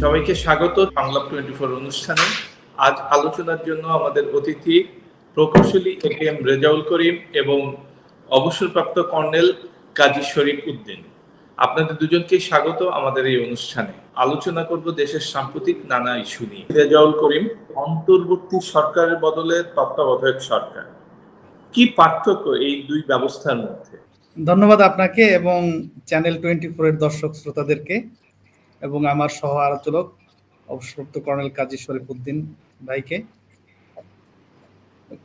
সবাইকে স্বাগত সংলাপ 24 অনুষ্ঠানে। আজ আলোচনার জন্য আমাদের অতিথি প্রকৌশলী এ.কে.এম. রেজাউল করিম এবং অবসরপ্রাপ্ত কর্নেল কাজী শরীফ উদ্দিন। আপনাদের দুজনকে স্বাগত আমাদের এই অনুষ্ঠানে। আলোচনা করব দেশের সাম্প্রতিক নানা ইস্যু নিয়ে। রেজাউল করিম, অন্তর্বর্তী সরকারের বদলে তত্ত্বাবধায়ক সরকার, কি পার্থক্য এই দুই ব্যবস্থার মধ্যে? ধন্যবাদ আপনাকে এবং চ্যানেল 24 এর দর্শক শ্রোতাদেরকে এবং আমার সহ আলোচক অবসরপ্রাপ্ত কর্নেল কাজী শরীফ উদ্দিন ভাইকে।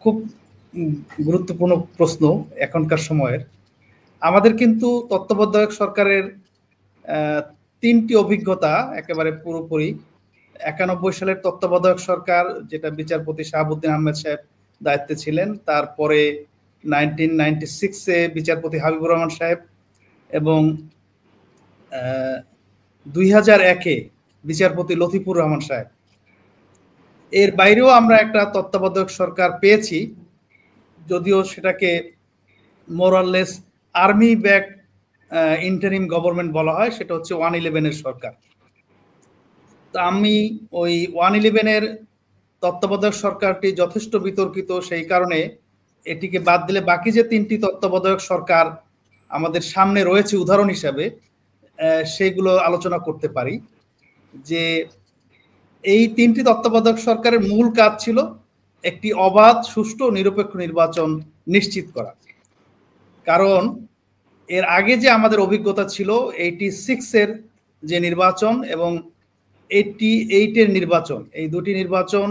খুব গুরুত্বপূর্ণ প্রশ্ন এখনকার সময়ের। আমাদের কিন্তু তত্ত্বাবধায়ক সরকারের তিনটি অভিজ্ঞতা একেবারে পুরোপুরি। 91 সালের তত্ত্বাবধায়ক সরকার, যেটা বিচারপতি শাহাবুদ্দিন আহমেদ সাহেব দায়িত্বে ছিলেন, তারপরে 1996-এ বিচারপতি হাবিবুর রহমান সাহেব এবং 2001-এ বিচারপতি লতিফুর রহমান সাহেব। এর বাইরেও আমরা একটা তত্ত্বাবধায়ক সরকার পেয়েছি, যদিও সেটাকে মোরাললেস আর্মি ব্যাক ইন্টারিম গভর্নমেন্ট বলা হয়। সেটা হচ্ছে 111-এর সরকার। তা আমি ওই 111-এর তত্ত্বাবধায়ক সরকারটি যথেষ্ট বিতর্কিত, সেই কারণে এটিকে বাদ দিলে বাকি যে তিনটি তত্ত্বাবধায়ক সরকার আমাদের সামনে রয়েছে উদাহরণ হিসাবে, সেগুলো আলোচনা করতে পারি। যে এই তিনটি তত্ত্বাবধায়ক সরকারের মূল কাজ ছিল একটি অবাধ, সুষ্ঠু, নিরপেক্ষ নির্বাচন নিশ্চিত করা। কারণ এর আগে যে আমাদের অভিজ্ঞতা ছিল 86-এর যে নির্বাচন এবং 88-এর নির্বাচন, এই দুটি নির্বাচন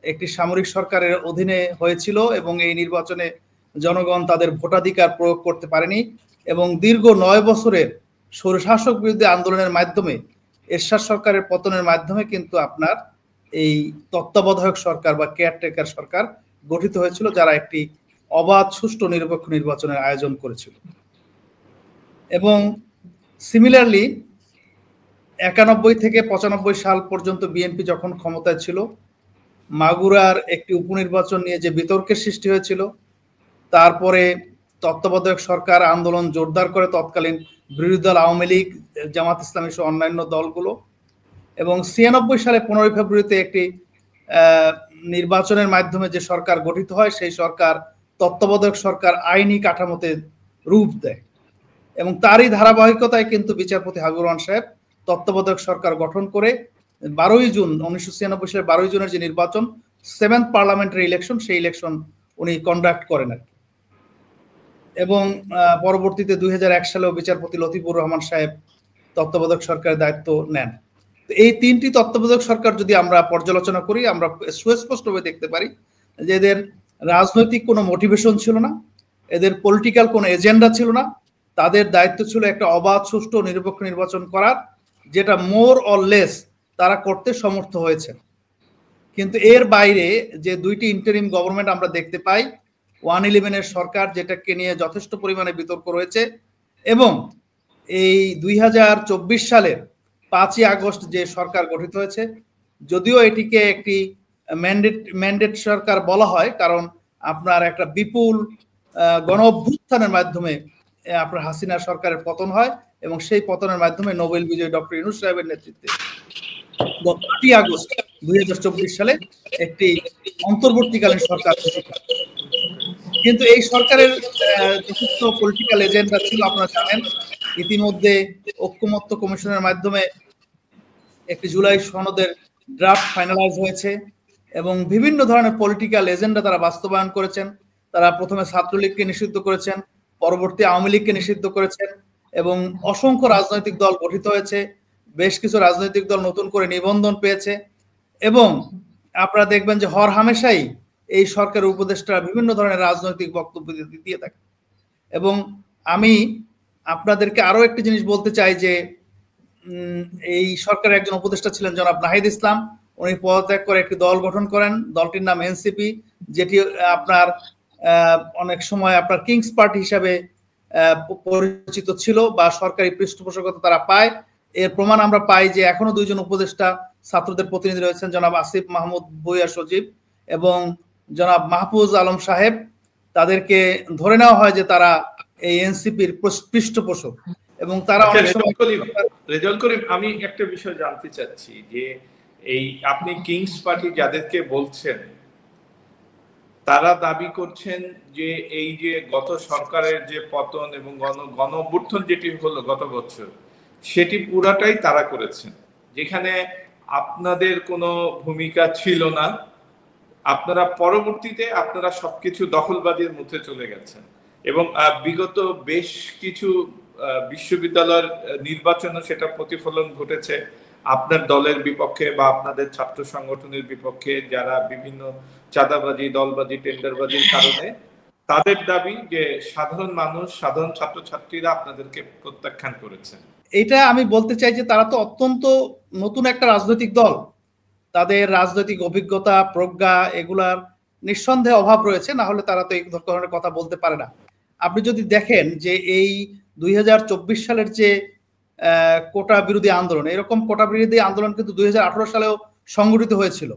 একটি সামরিক সরকারের অধীনে হয়েছিল এবং এই নির্বাচনে জনগণ তাদের ভোটাধিকার প্রয়োগ করতে পারেনি এবং দীর্ঘ 9 বছরের স্বৈরশাসক বিরোধী আন্দোলনের মাধ্যমে এরশাদ সরকারের পতনের মাধ্যমে কিন্তু আপনার এই তত্ত্বাবধায়ক সরকার বা কেয়ারটেকার সরকার গঠিত হয়েছিল, যারা একটি অবাধ, সুষ্ঠু, নিরপেক্ষ নির্বাচনের আয়োজন করেছিল। এবং সিমিলারলি 91 থেকে 95 সাল পর্যন্ত বিএনপি যখন ক্ষমতায় ছিল, মাগুরার একটি উপনির্বাচন নিয়ে যে বিতর্কের সৃষ্টি হয়েছিল, তারপরে তত্ত্বাবধায়ক সরকার আন্দোলন জোরদার করে তৎকালীন বিরোধী দল আওয়ামী লীগ, জামাত ইসলামী সহ অন্যান্য দলগুলো, এবং 96 সালে 15 ফেব্রুয়ারিতে একটি নির্বাচনের মাধ্যমে যে সরকার গঠিত হয়, সেই সরকার তত্ত্বাবধায়ক সরকার আইনি কাঠামোতে রূপ দেয় এবং তারই ধারাবাহিকতায় কিন্তু বিচারপতি হাবিবুর রহমান সাহেব তত্ত্বাবধায়ক সরকার গঠন করে 12 জুন 1996 সালের 12 জুনের যে নির্বাচন, 7th পার্লামেন্টারি ইলেকশন, সেই ইলেকশন উনি কন্ডাক্ট করেন আর কি। এবং পরবর্তীতে 2001 সালেও বিচারপতি লতিফুর রহমান সাহেব তত্ত্বাবধায়ক সরকারের দায়িত্ব নেন। তো এই তিনটি তত্ত্বাবধায়ক সরকার যদি আমরা পর্যালোচনা করি, আমরা সুস্পষ্টভাবে দেখতে পারি যে এদের রাজনৈতিক কোনো মোটিভেশন ছিল না, এদের পলিটিক্যাল কোনো এজেন্ডা ছিল না। তাদের দায়িত্ব ছিল একটা অবাধ, সুষ্ঠু, নিরপেক্ষ নির্বাচন করার, যেটা মোর অর লেস তারা করতে সমর্থ হয়েছে। কিন্তু এর বাইরে যে দুইটি ইন্টারিম গভর্নমেন্ট আমরা দেখতে পাই, 111-এর সরকার, যেটাকে নিয়ে যথেষ্ট পরিমাণে বিতর্ক রয়েছে, এবং এই 2024 সালের 5ই আগস্ট যে সরকার গঠিত হয়েছে, যদিও এটিকে একটি ম্যান্ডেট সরকার বলা হয়, কারণ আপনার একটা বিপুল গণ অভ্যুত্থানের মাধ্যমে আপনার হাসিনা সরকারের পতন হয় এবং সেই পতনের মাধ্যমে নোবেল বিজয়ী ডক্টর ইউনূস সাহেবের নেতৃত্বে 8ই আগস্ট 2024 সালে একটি অন্তর্বর্তীকালীন সরকার। কিন্তু এই সরকারের যথেষ্ট পলিটিক্যাল এজেন্ডা ছিল, আপনারা জানেন। ইতিমধ্যে ঐক্যমত্য কমিশনের মাধ্যমে একটি জুলাই সনদের ড্রাফট ফাইনালাইজ হয়েছে এবং বিভিন্ন ধরনের পলিটিক্যাল এজেন্ডা তারা বাস্তবায়ন করেছেন। তারা প্রথমে ছাত্রলীগকে নিষিদ্ধ করেছেন, পরবর্তী আওয়ামী লীগকে নিষিদ্ধ করেছেন এবং অসংখ্য রাজনৈতিক দল গঠিত হয়েছে। বেশ কিছু রাজনৈতিক দল নতুন করে নিবন্ধন পেয়েছে এবং আপনারা দেখবেন যে হর হামেশাই এই সরকারের উপদেষ্টারা বিভিন্ন ধরনের রাজনৈতিক বক্তব্য দিয়ে থাকে। এবং আমি আপনাদেরকে আরো একটি জিনিস বলতে চাই যে এই সরকারের একজন উপদেষ্টা ছিলেন জনাব নাহিদ ইসলাম। উনি পদত্যাগ করে একটি দল গঠন করেন, দলটির নাম এনসিপি, যেটি আপনার অনেক সময় আপনার কিংস পার্টি হিসাবে পরিচিত ছিল বা সরকারি পৃষ্ঠপোষকতা তারা পায়। এর প্রমাণ আমরা পাই যে এখনো দুইজন উপদেষ্টা ছাত্রদের প্রতিনিধি রয়েছেন, জনাব আসিফ মাহমুদ ভূঁইয়া সজীব এবং জনাব মাহফুজ আলম সাহেব। তাদেরকে ধরে নেওয়া হয় যে তারা এই এনসিপির পৃষ্ঠপোষক এবং তারা আচ্ছা, অনেক সময় রেজাউল করিম, আমি একটা বিষয় জানতে চাচ্ছি যে এই আপনি কিংস পার্টি যাদেরকে বলছেন তারা দাবি করছেন যে এই যে গত সরকারের যে পতন এবং গণ অভ্যুত্থান যেটি হলো গত বছর, সেটি পুরাটাই তারা করেছেন, যেখানে আপনাদের কোনো ভূমিকা ছিল না। আপনারা পরবর্তীতে আপনারা সবকিছু দখলবাজির মধ্যে চলে গেছেন এবং বিগত বেশ কিছু বিশ্ববিদ্যালয়ের নির্বাচনে সেটা প্রতিফলন ঘটেছে আপনার দলের বিপক্ষে বা আপনাদের ছাত্র সংগঠনের বিপক্ষে, যারা বিভিন্ন চাঁদাবাজি, দলবাজি, টেন্ডারবাজির কারণে তাদের দাবি যে সাধারণ মানুষ, সাধারণ ছাত্রছাত্রীরা আপনাদেরকে প্রত্যাখ্যান করেছেন। এটা আমি বলতে চাই যে তারা তো অত্যন্ত নতুন একটা রাজনৈতিক দল, তাদের রাজনৈতিক অভিজ্ঞতা, প্রজ্ঞা এগুলার নিঃসন্দেহে অভাব রয়েছে, না হলে তারা তো এই ধরনের কথা বলতে পারে না। আপনি যদি দেখেন যে এই 2024 সালের যে কোটা বিরোধী আন্দোলন, এরকম কোটা বিরোধী আন্দোলন কিন্তু 2018 সালেও সংগঠিত হয়েছিল,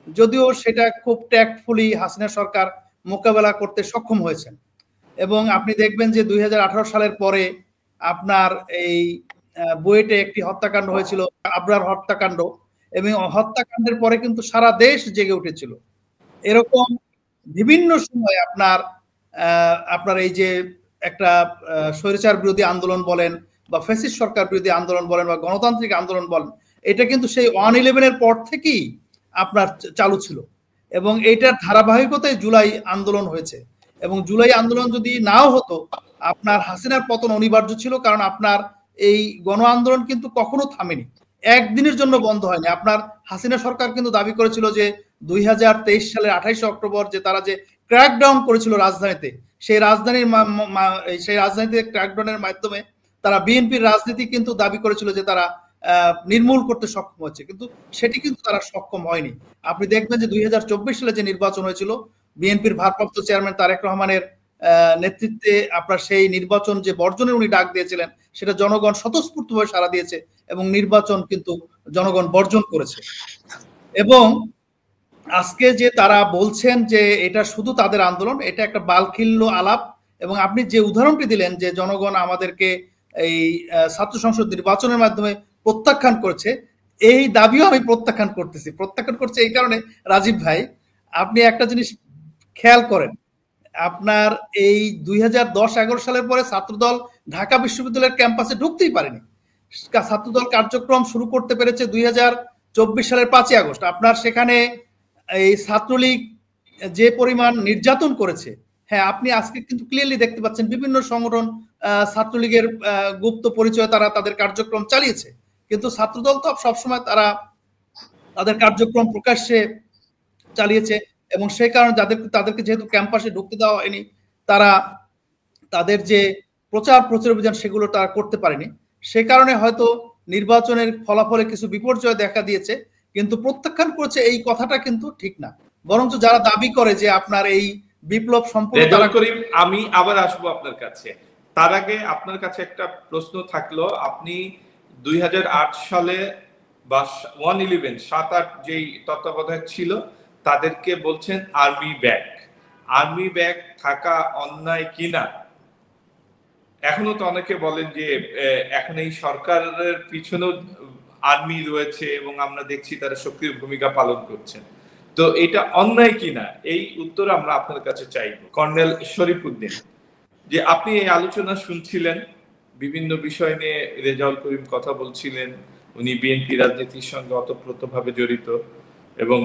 যদিও সেটা খুব ট্যাক্টফুলি হাসিনা সরকার মোকাবেলা করতে সক্ষম হয়েছেন। এবং আপনি দেখবেন যে 2018 সালের পরে আপনার এই বুয়েটে একটি হত্যাকাণ্ড হয়েছিল, আবরার হত্যাকাণ্ড, এবং হত্যাকাণ্ডের পরে কিন্তু সারা দেশ জেগে উঠেছিল। এরকম বিভিন্ন সময় আপনার এই যে একটা স্বৈরাচার বিরোধী আন্দোলন বলেন বা ফ্যাসিস্ট সরকার বিরোধী আন্দোলন বলেন বা গণতান্ত্রিক আন্দোলন বলেন, এটা কিন্তু সেই 1/11-এর পর থেকেই আপনার চালু ছিল এবং এইটার ধারাবাহিকতায় জুলাই আন্দোলন হয়েছে। এবং জুলাই আন্দোলন যদি নাও হতো, আপনার হাসিনার পতন অনিবার্য ছিল, কারণ আপনার এই গণ আন্দোলন কিন্তু কখনো থামেনি, একদিনের জন্য বন্ধ হয়নি। আপনার হাসিনা সরকার কিন্তু দাবি করেছিল যে 2023 সালের 28 অক্টোবর যে তারা যে ক্র্যাকডাউন করেছিল রাজধানীতে, সেই রাজধানীতে ক্র্যাকডাউনের মাধ্যমে তারা বিএনপির রাজনীতি কিন্তু দাবি করেছিল যে তারা নির্মূল করতে সক্ষম হচ্ছে, কিন্তু সেটি কিন্তু তারা সক্ষম হয়নি। আপনি দেখবেন যে 2024 সালে যে নির্বাচন হয়েছিল, বিএনপির ভারপ্রাপ্ত চেয়ারম্যান তারেক রহমানের নেতৃত্বে আপনার সেই নির্বাচন যে বর্জনের উনি ডাক দিয়েছিলেন, সেটা জনগণ স্বতঃস্ফূর্তভাবে সাড়া দিয়েছে এবং নির্বাচন কিন্তু জনগণ বর্জন করেছে। এবং আজকে যে তারা বলছেন যে এটা শুধু তাদের আন্দোলন, এটা একটা বালখিল্য আলাপ। এবং আপনি যে উদাহরণটি দিলেন যে জনগণ আমাদেরকে এই ছাত্র সংসদ নির্বাচনের মাধ্যমে প্রত্যাখ্যান করেছে, এই দাবিও আমি প্রত্যাখ্যান করছে এই কারণে, রাজীব ভাই আপনি একটা জিনিস খেয়াল করেন, আপনার এই 2010-11 সালের পরে ছাত্রদল ঢাকা বিশ্ববিদ্যালয়ের ক্যাম্পাসে ঢুকতেই পারেনি। ছাত্রদল কার্যক্রম শুরু করতে পেরেছে 2024 সালের 5ই আগস্ট। আপনার সেখানে এই ছাত্রলীগ যে পরিমাণ নির্যাতন করেছে, হ্যাঁ আপনি আজকে কিন্তু ক্লিয়ারলি দেখতে পাচ্ছেন বিভিন্ন সংগঠন ছাত্রলীগের গুপ্ত পরিচয়ে তারা তাদের কার্যক্রম চালিয়েছে, কিন্তু ছাত্রদল তো সবসময় তারা তাদের কার্যক্রম প্রকাশ্যে চালিয়েছে এবং সেই কারণে তাদেরকে যেহেতু ক্যাম্পাসে ঢুকতে দেওয়া হয়নি, তারা তাদের যে প্রচার অভিযান সেগুলো তারা করতে পারেনি। সে কারণে হয়তো নির্বাচনের ফলাফলে কিছু বিপর্যয় দেখা দিয়েছে, কিন্তু প্রত্যাখ্যান করেছে এই কথাটা কিন্তু ঠিক না। বরঞ্চ যারা দাবি করে যে আপনার এই বিপ্লব সম্পূর্ণ তারা করিম, আমি আবার আসবো আপনার কাছে, তার আগে আপনার কাছে একটা প্রশ্ন থাকলো। আপনি 2008 সালে বা 1/11 7-8 যেই তত্ত্বাবধায়ক ছিল তাদেরকে বলছেন আর্মি ব্যাক থাকা অন্যায় কিনা। এখনো তো অনেকে বলেন যে এখন এই সরকারের পিছনেও আর্মি রয়েছে এবং আমরা দেখছি তারা সক্রিয় ভূমিকা পালন করছেন, তো এটা অন্যায় কিনা এই উত্তর আমরা আপনার কাছে চাইব। কর্নেল শরীফ উদ্দিন, যে আপনি এই আলোচনা শুনছিলেন, বিভিন্ন বিষয় নিয়ে রেজাউল করিম কথা বলছিলেন, উনি বিএনপি রাজনীতির সঙ্গে ওতপ্রোতভাবে জড়িত এবং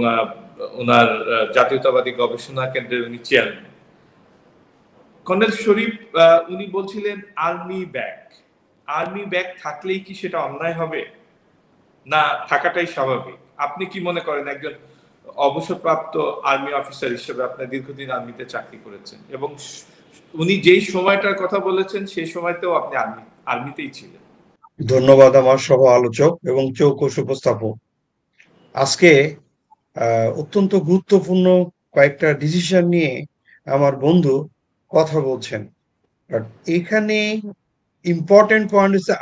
ওনার জাতীয়তাবাদী গবেষণা কেন্দ্রের উনি চেয়ারম্যান। কর্নেল শরীফ উনি বলছিলেন আর্মি ব্যাক থাকলেই কি সেটা অন্যায় হবে, না থাকাটাই স্বাভাবিক? আপনি কি মনে করেন, একজন অবসরপ্রাপ্ত আর্মি অফিসার হিসেবে আপনি দীর্ঘদিন আর্মিতে চাকরি করেছেন এবং উনি যেই সময়টার কথা বলেছেন সেই সময়তেও আপনি আর্মিতেই ছিলেন। ধন্যবাদ আমার সহ আলোচক এবং চৌকস উপস্থাপক। আজকে অত্যন্ত গুরুত্বপূর্ণ কয়েকটা ডিসিশন নিয়ে আমার বন্ধু কথা বলছেন, বাট এখানে ইম্পর্টেন্ট পয়েন্ট হচ্ছে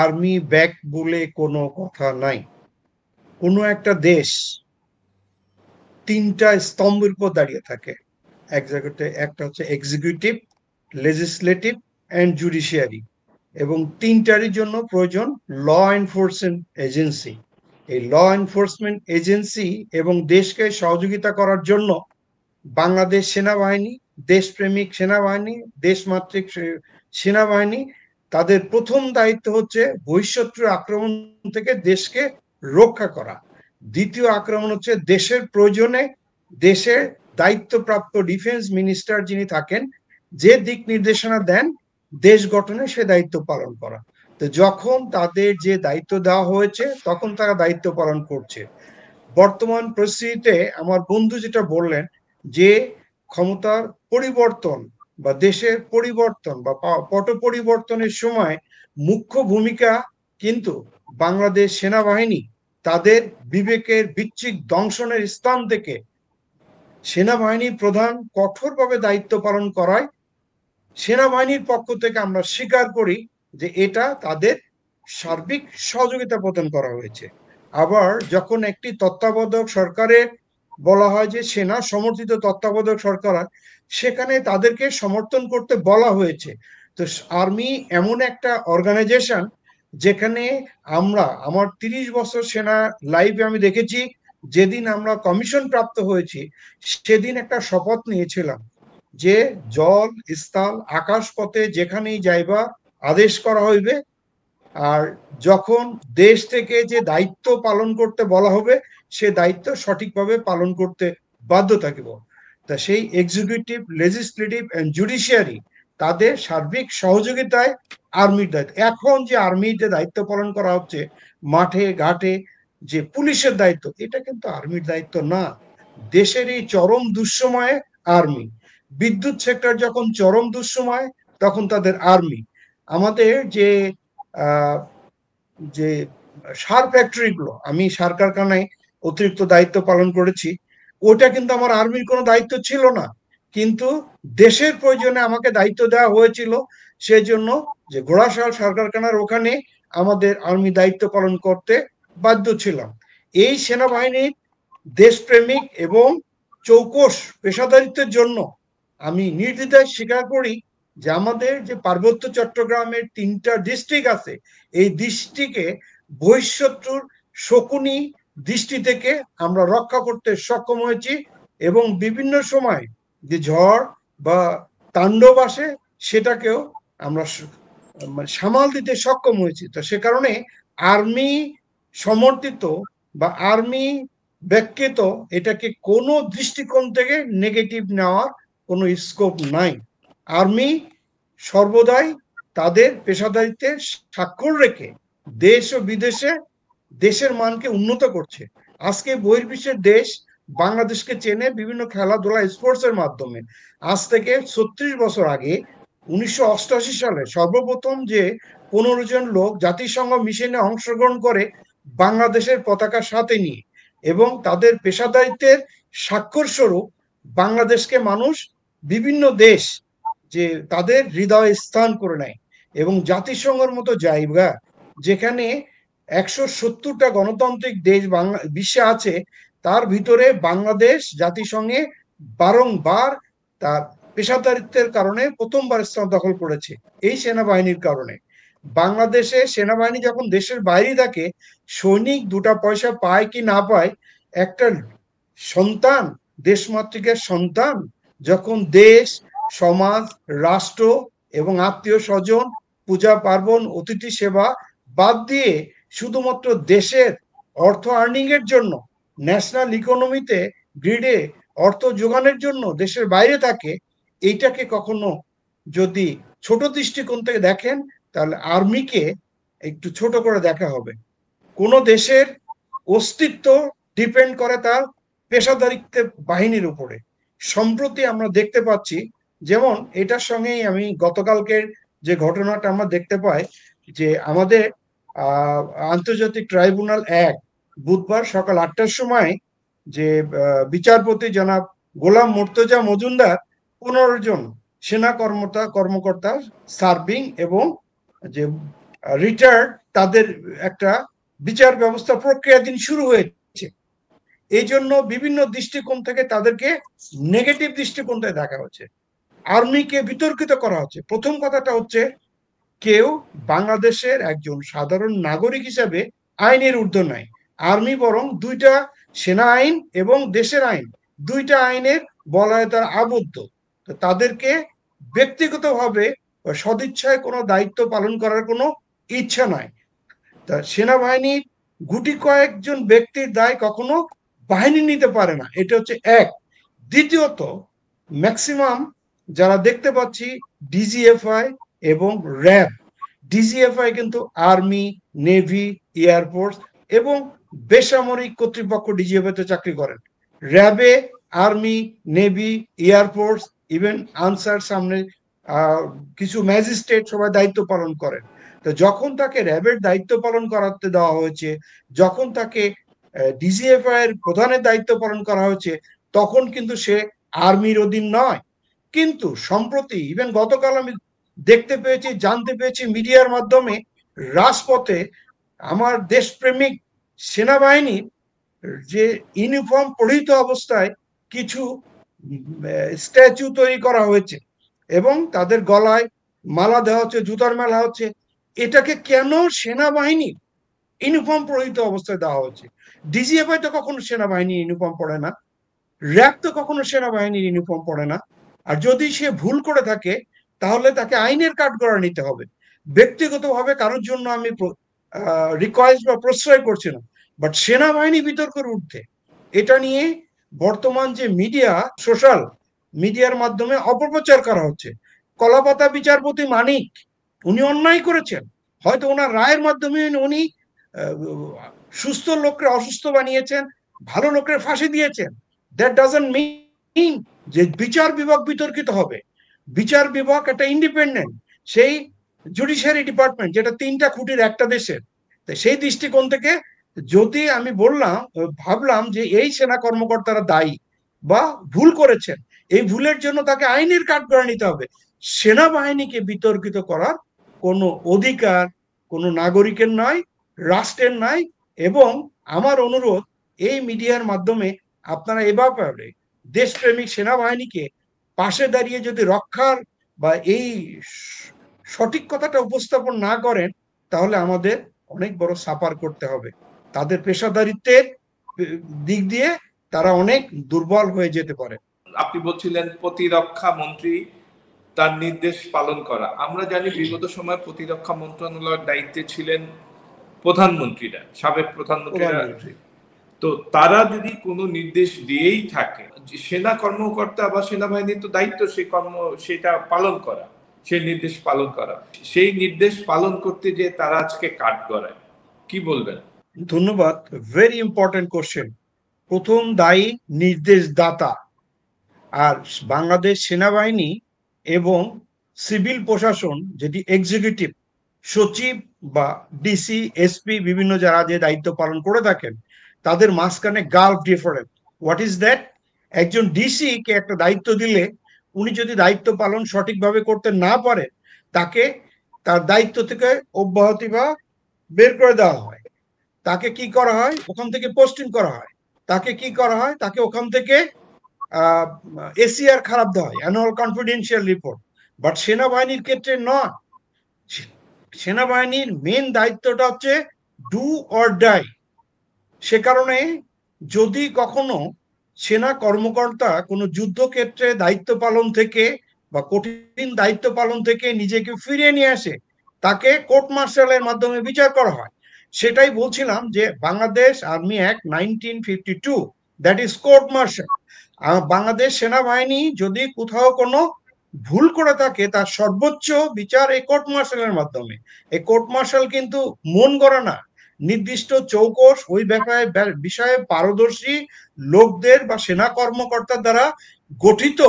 আর্মি ব্যাক বলে কোনো কথা নাই। কোনো একটা দেশ 3টা স্তম্ভের উপর দাঁড়িয়ে থাকে, এক জায়গাতে একটা হচ্ছে এক্সিকিউটিভ, লেজিসলেটিভ অ্যান্ড জুডিশিয়ারি। এবং তিনটারই জন্য প্রয়োজন ল এনফোর্সমেন্ট এজেন্সি। এই ল এনফোর্সমেন্ট এজেন্সি এবং দেশকে সহযোগিতা করার জন্য বাংলাদেশ সেনাবাহিনী, দেশপ্রেমিক সেনাবাহিনী, দেশমাতৃক সেনাবাহিনী, তাদের প্রথম দায়িত্ব হচ্ছে বহিঃশত্রু আক্রমণ থেকে দেশকে রক্ষা করা। দ্বিতীয় আক্রমণ হচ্ছে দেশের প্রয়োজনে দেশের দায়িত্বপ্রাপ্ত ডিফেন্স মিনিস্টার যিনি থাকেন, যে দিক নির্দেশনা দেন দেশ গঠনে, সে দায়িত্ব পালন করা। তো যখন তাদের যে দায়িত্ব দেওয়া হয়েছে তখন তারা দায়িত্ব পালন করছে। বর্তমান পরিস্থিতিতে আমার বন্ধু যেটা বললেন যে ক্ষমতার পরিবর্তন বা দেশের পরিবর্তন বা পট পরিবর্তনের সময় মুখ্য ভূমিকা কিন্তু বাংলাদেশ সেনাবাহিনী তাদের বিবেকের বিচ্ছিক দংশনের স্থান থেকে সেনাবাহিনী প্রধান কঠোরভাবে দায়িত্ব পালন করায় সেনাবাহিনীর পক্ষ থেকে আমরা স্বীকার করি যে এটা তাদের সার্বিক সহযোগিতা প্রদান করা হয়েছে। আবার যখন একটি তত্ত্বাবধায়ক সরকারের বলা হয় যে সেনা সমর্থিত তত্ত্বাবধায়ক সরকার, সেখানে তাদেরকে সমর্থন করতে বলা হয়েছে। তো আর্মি এমন একটা অর্গানাইজেশন যেখানে আমার 30 বছর সেনা লাইফে আমি দেখেছি, যেদিন আমরা কমিশন প্রাপ্ত হয়েছি সেদিন একটা শপথ নিয়েছিলাম যে জল স্থল আকাশ পথে যেখানেই যাইবা আদেশ করা হইবে, আর যখন দেশ থেকে যে দায়িত্ব পালন করতে বলা হবে সে দায়িত্ব সঠিকভাবে পালন করতে বাধ্য থাকিব। তা সেই এক্সিকিউটিভ, লেজিসলেটিভ এন্ড জুডিশিয়ারি তাদের সার্বিক সহযোগিতায় আর্মির দায়িত্ব। এখন যে আর্মিতে দায়িত্ব পালন করা হচ্ছে মাঠে ঘাটে, যে পুলিশের দায়িত্ব, এটা কিন্তু আর্মির দায়িত্ব না। দেশের এই চরম দুঃসময়ে আর্মি, বিদ্যুৎ সেক্টর যখন চরম দুঃসময় তখন তাদের আর্মি। আমাদের যে যে সার ফ্যাক্টরি গুলো, আমি সার কারখানায় অতিরিক্ত দায়িত্ব পালন করেছি, ওটা কিন্তু আমার আর্মির কোনো দায়িত্ব ছিল না, কিন্তু দেশের প্রয়োজনে আমাকে দায়িত্ব দেওয়া হয়েছিল। সেই জন্য যে ঘোড়াশাল সার কারখানার ওখানে আমাদের আর্মি দায়িত্ব পালন করতে বাধ্য ছিলাম। এই সেনাবাহিনীর দেশপ্রেমিক এবং চৌকস পেশাদারিত্বের জন্য আমি নির্দ্বিধায় স্বীকার করি যে আমাদের যে পার্বত্য চট্টগ্রামের 3টা ডিস্ট্রিক্ট আছে, এই ডিস্ট্রিক্টে বহিঃশত্রুর শকুনি দৃষ্টি থেকে আমরা রক্ষা করতে সক্ষম হয়েছি এবং বিভিন্ন সময় যে ঝড় বা তাণ্ডব আসে সেটাকেও আমরা সামাল দিতে সক্ষম হয়েছি। তো সে কারণে আর্মি সমর্থিত বা আর্মি ব্যক্তিত এটাকে কোনো দৃষ্টিকোণ থেকে নেগেটিভ নেওয়ার কোনো স্কোপ নাই। আর্মি সর্বদাই তাদের পেশাদারিত্বের স্বাক্ষর রেখে দেশ ও বিদেশে দেশের মানকে উন্নত করছে। আজকে বহির্বিশ্বের দেশ বাংলাদেশকে চেনে বিভিন্ন খেলাধুলা স্পোর্টসের মাধ্যমে। আজ থেকে 36 বছর আগে 1988 সালে সর্বপ্রথম যে 15 জন লোক জাতিসংঘ মিশনে অংশগ্রহণ করে বাংলাদেশের পতাকার সাথে নিয়ে, এবং তাদের পেশাদারিত্বের স্বাক্ষর স্বরূপ বাংলাদেশকে মানুষ বিভিন্ন দেশ যে তাদের হৃদয়ে স্থান করে নেয়। এবং জাতিসংঘের মতো জায়গা যেখানে 170টা গণতান্ত্রিক দেশ বিশ্বে আছে, তার ভিতরে বাংলাদেশ জাতিসংঘে বারংবার তার পেশাদারিত্বের কারণে প্রথমবার স্থান দখল করেছে এই সেনাবাহিনীর কারণে। বাংলাদেশে সেনাবাহিনী যখন দেশের বাইরে থাকে, সৈনিক 2টা পয়সা পায় কি না পায়, একটা সন্তান, দেশমাতৃকের সন্তান যখন দেশ, সমাজ, রাষ্ট্র এবং আত্মীয় স্বজন, পূজা পার্বণ, অতিথি সেবা বাদ দিয়ে শুধুমাত্র দেশের অর্থ আর্নিং এর জন্য, ন্যাশনাল ইকোনমিতে গ্রিডে অর্থ যোগানের জন্য দেশের বাইরে থাকে, এইটাকে কখনো যদি ছোট দৃষ্টিকোণ থেকে দেখেন তাহলে আর্মিকে একটু ছোট করে দেখা হবে। কোনো দেশের অস্তিত্ব ডিপেন্ড করে তার পেশাদারিত্ব বাহিনীর উপরে। সম্প্রতি আমরা দেখতে পাচ্ছি, যেমন এটার সঙ্গেই আমি গতকালকের যে ঘটনাটা আমরা দেখতে পাই, যে আমাদের আন্তর্জাতিক ট্রাইব্যুনাল 1 বুধবার সকাল 8টার সময় যে বিচারপতি জনাব গোলাম মুর্তজা মজুমদার 15 জন সেনা কর্মকর্তা সার্ভিং এবং যে রিটায়ার্ড তাদের একটা বিচার ব্যবস্থা প্রক্রিয়াধীন শুরু হয়েছে। এই জন্য বিভিন্ন দৃষ্টিকোণ থেকে তাদেরকে নেগেটিভ দৃষ্টিকোণ থেকে দেখা হচ্ছে, আর্মিকে বিতর্কিত করা হচ্ছে। প্রথম কথাটা হচ্ছে কেউ বাংলাদেশের একজন সাধারণ নাগরিক হিসাবে আইনের ঊর্ধ্বে নাই। আর্মি বরং দুইটা, সেনা আইন এবং দেশের আইন, দুইটা আইনের বলয়ে তারা আবদ্ধ। তো তাদেরকে ব্যক্তিগতভাবে সদিচ্ছায় কোনো দায়িত্ব পালন করার কোনো ইচ্ছা নাই। তা সেনাবাহিনীর গুটি কয়েকজন ব্যক্তির দায় কখনো বাহিনী নিতে পারে না, এটা হচ্ছে এক। দ্বিতীয়ত, ম্যাক্সিমাম যারা দেখতে পাচ্ছি ডিজিএফআই এবং র্যাব, ডিজিএফআই কিন্তু আর্মি, নেভি, এয়ারফোর্স এবং বেসামরিক কর্তৃপক্ষ ডিজিএফআই তে চাকরি করেন। র্যাবে army, navy, air force, even Ansar সামনে কিছু ম্যাজিস্ট্রেট সবাই দায়িত্ব পালন করেন। তো যখন তাকে র্যাবের দায়িত্ব পালন করাতে দেওয়া হয়েছে, যখন তাকে ডিজিএফআই এর প্রধানের দায়িত্ব পালন করা হয়েছে, তখন কিন্তু সে আর্মির অধীন নয়। কিন্তু সম্প্রতি ইভেন গতকাল আমি দেখতে পেয়েছি, জানতে পেরেছি মিডিয়ার মাধ্যমে, রাজপথে আমার দেশপ্রেমিক সেনাবাহিনীর যে ইউনিফর্ম পরিহিত অবস্থায় কিছু স্ট্যাচু তৈরি করা হয়েছে এবং তাদের গলায় মালা দেওয়া হচ্ছে, জুতার মালা হচ্ছে। এটাকে কেন সেনাবাহিনী ইউনিফর্ম পরিহিত অবস্থায় দেওয়া হচ্ছে? ডিজিএফআই তো কখনো সেনাবাহিনীর ইউনিফর্ম পরে না, র্যাব তো কখনো সেনাবাহিনীর ইউনিফর্ম পরে না। আর যদি সে ভুল করে থাকে তাহলে তাকে আইনের কাঠগড়ায় নিতে হবে। ব্যক্তিগতভাবে কারোর জন্য আমি রিকোয়েস্ট বা প্রশ্রয় করছি না, বাট সেনাবাহিনী বিতর্কের ঊর্ধ্বে। এটা নিয়ে বর্তমান যে মিডিয়া, সোশ্যাল মিডিয়ার মাধ্যমে অপপ্রচার করা হচ্ছে। কলাপাতা বিচারপতি মানিক, উনি অন্যায় করেছেন, হয়তো ওনার রায়ের মাধ্যমে উনি সুস্থ লোককে অসুস্থ বানিয়েছেন, ভালো লোকের ফাঁসি দিয়েছেন। দ্যাট ডাজন্ট মিন যে বিচার বিভাগ বিতর্কিত হবে। বিচার বিভাগ একটা ইন্ডিপেন্ডেন্ট, সেই জুডিশিয়ারি ডিপার্টমেন্ট যেটা তিনটা খুঁটির একটা দেশের। সেই দৃষ্টিকোণ থেকে যদি আমি ভাবলাম যে এই সেনা কর্মকর্তারা দায়ী বা ভুল করেছেন, এই ভুলের জন্য তাকে আইনের কাঠগড়ায় নিতে হবে। সেনাবাহিনীকে বিতর্কিত করার কোনো অধিকার কোনো নাগরিকের নয়, রাষ্ট্রের নাই। এবং আমার অনুরোধ, এই মিডিয়ার মাধ্যমে আপনারা এ ব্যাপারে দেশপ্রেমিক সেনাবাহিনীকে পাশে দাঁড়িয়ে যদি রক্ষার বা এই সঠিক কথাটা উপস্থাপন না করেন, তাহলে আমাদের অনেক বড় সাফার করতে হবে। তাদের পেশাদারিত্বের দিক দিয়ে তারা অনেক দুর্বল হয়ে যেতে পারে। আপনি বলছিলেন প্রতিরক্ষা মন্ত্রী তার নির্দেশ পালন করা। আমরা জানি বিগত সময় প্রতিরক্ষা মন্ত্রণালয়ের দায়িত্বে ছিলেন প্রধানমন্ত্রীরা, সাবেক প্রধানমন্ত্রীরা। তো তারা যদি কোনো নির্দেশ দিয়েই থাকে, সেনা কর্মকর্তা বা সেনাবাহিনীর তো দায়িত্ব সেটা পালন করা, সেই নির্দেশ পালন করা। সেই নির্দেশ পালন করতে যে তারা আজকে কাঠগড়ায়, কি বলবেন? ধন্যবাদ, ভেরি ইম্পর্টেন্ট কোশ্চেন। প্রথম দায়ী নির্দেশদাতা। আর বাংলাদেশ সেনাবাহিনী এবং সিভিল প্রশাসন, যেটি এক্সিকিউটিভ, সচিব বা ডিসি, এসপি, বিভিন্ন যারা যে দায়িত্ব পালন করে থাকেন, তাদের মাঝখানে Gulf different. What is that? একজন ডিসি কে একটা দায়িত্ব দিলে উনি যদি দায়িত্ব পালন সঠিকভাবে করতে না পারে, তাকে তার দায়িত্ব থেকে অব্যাহতি বা বের করে দেওয়া হয়। তাকে কি করা হয়? ওখান থেকে পোস্টিং করা হয়। তাকে কি করা হয়? তাকে ওখান থেকে এসিআর খারাপ দেওয়া হয়, অ্যানুয়াল কনফিডেন্সিয়াল রিপোর্ট। বাট সেনাবাহিনীর ক্ষেত্রে নয়। সেনাবাহিনীর মেন দায়িত্বটা হচ্ছে ডু অর ডাই। সে কারণে যদি কখনো সেনা কর্মকর্তা কোনো যুদ্ধক্ষেত্রে দায়িত্ব পালন থেকে বা কঠিন দায়িত্ব পালন থেকে নিজেকে ফিরিয়ে নিয়ে আসে, তাকে কোর্ট মার্শালের মাধ্যমে বিচার করা হয়। সেটাই বলছিলাম যে Bangladesh army act 1952, that is court martial. Bangladesh সেনাবাহিনী যদি কোথাও কোনো ভুল করে থাকে, তার সর্বোচ্চ বিচার এই কোর্ট মার্শালের মাধ্যমে। এই কোর্ট মার্শাল কিন্তু মন গড়া না, নির্দিষ্ট চৌকস ওই বিষয়ে পারদর্শী লোকদের বা সেনা কর্মকর্তার দ্বারা গঠিত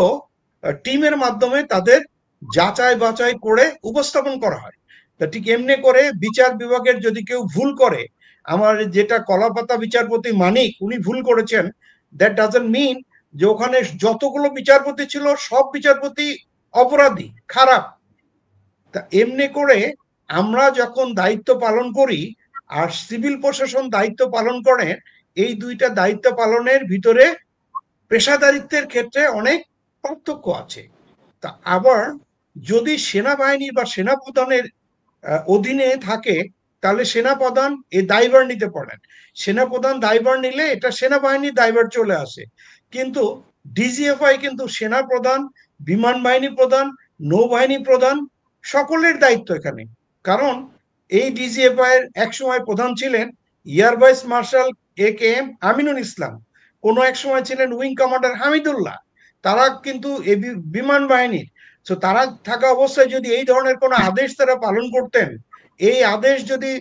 টিমের মাধ্যমে তাদের যাচাই বাছাই করে উপস্থাপন করা হয়। তা ঠিক এমনি করে বিচার বিভাগের যদি কেউ ভুল করে, আমার যেটা কলাপাতা বিচারপতি মানিক, উনি ভুল করেছেন, দ্যাট ডাজন্ট মিন যে ওখানে যতগুলো বিচারপতি ছিল সব বিচারপতি অপরাধী, খারাপ। তা এমনি করে আমরা যখন দায়িত্ব পালন করি আর সিভিল প্রশাসন দায়িত্ব পালন করে, এই দুইটা দায়িত্ব পালনের ভিতরে পেশাদারিত্বের ক্ষেত্রে অনেক পার্থক্য আছে। তা আবার যদি সেনাবাহিনী বা সেনাপ্রধানের অধীনে থাকে, তাহলে সেনাপ্রধান এই দায়ভার নিতে পারেন। সেনাপ্রধান দায়ভার নিলে এটা সেনাবাহিনীর দায়ভার চলে আসে। কিন্তু ডিজিএফআই কিন্তু সেনাপ্রধান, বিমান বাহিনী প্রধান, নৌবাহিনী প্রধান সকলের দায়িত্ব এখানে। কারণ এই ডিজিএফআই এর একসময় প্রধান ছিলেন air vice marshal AKM Aminul Islam, কোনো এক সময় ছিলেন উইং কমান্ডার হামিদুল্লাহ। তারা কিন্তু এই বিমান বাহিনীর, তো তারা থাকা অবস্থায় যদি এই ধরনের কোনো আদেশ তারা পালন করতেন, এই আদেশ যদি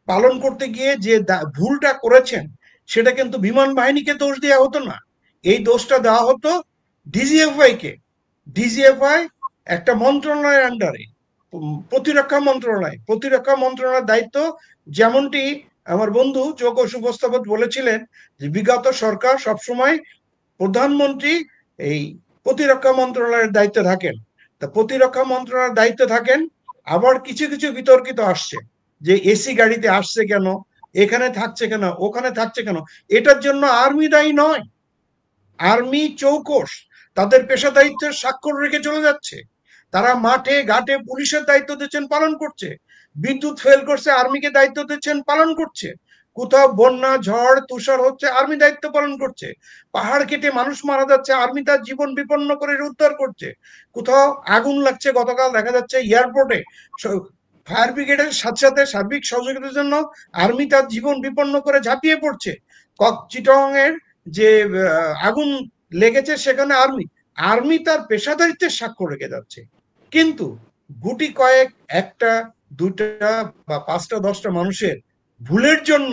পালন করতে গিয়ে যে ভুলটা করেছেন, সেটা কিন্তু বিমান বাহিনীকে দোষ দেওয়া হতো না, এই দোষটা দেওয়া হতো ডিজিএফআই কে। ডিজিএফআই একটা মন্ত্রণালয়ের আন্ডারে, প্রতিরক্ষা মন্ত্রণালয়ের দায়িত্ব, যেমনটি আমার বন্ধু যোগ্য সুপ্রস্তাবক বলেছিলেন যে বিগত সরকার সবসময় প্রধানমন্ত্রী এই প্রতিরক্ষা মন্ত্রণালয়ের দায়িত্বে থাকেন। তা প্রতিরক্ষা মন্ত্রণালয়ের দায়িত্বে থাকেন, আবার কিছু কিছু বিতর্কিত আসছে যে এসি গাড়িতে আসছে কেন, এখানে থাকছে কেন, ওখানে থাকছে কেন। এটার জন্য আর্মি দায়ী নয়, আর্মি চৌকস তাদের পেশা দায়িত্বের স্বাক্ষর রেখে চলে যাচ্ছে। তারা মাঠে ঘাটে পুলিশের দায়িত্ব দিচ্ছেন, পালন করছে। বিদ্যুৎ ফেল করছে, আর্মিকে দায়িত্ব দিচ্ছেন, পালন করছে। কোথাও বন্যা ঝড় তুষার হচ্ছে, আর্মি দায়িত্ব পালন করছে। পাহাড় কেটে মানুষ মারা যাচ্ছে, আর্মি তার জীবন বিপন্ন করে উদ্ধার করছে। কোথাও আগুন লাগছে, গতকাল দেখা যাচ্ছে এয়ারপোর্টে ফায়ার ব্রিগেডের সাথে সাথে সার্বিক সহযোগিতার জন্য আর্মি তার জীবন বিপন্ন করে ঝাঁপিয়ে পড়ছে। চিটং এর যে আগুন লেগেছে, সেখানে আর্মি তার পেশাদারিত্বের স্বাক্ষর রেখে যাচ্ছে। কিন্তু গুটি কয়েক একটা দুইটা বা 5টা 10টা মানুষের ভুলের জন্য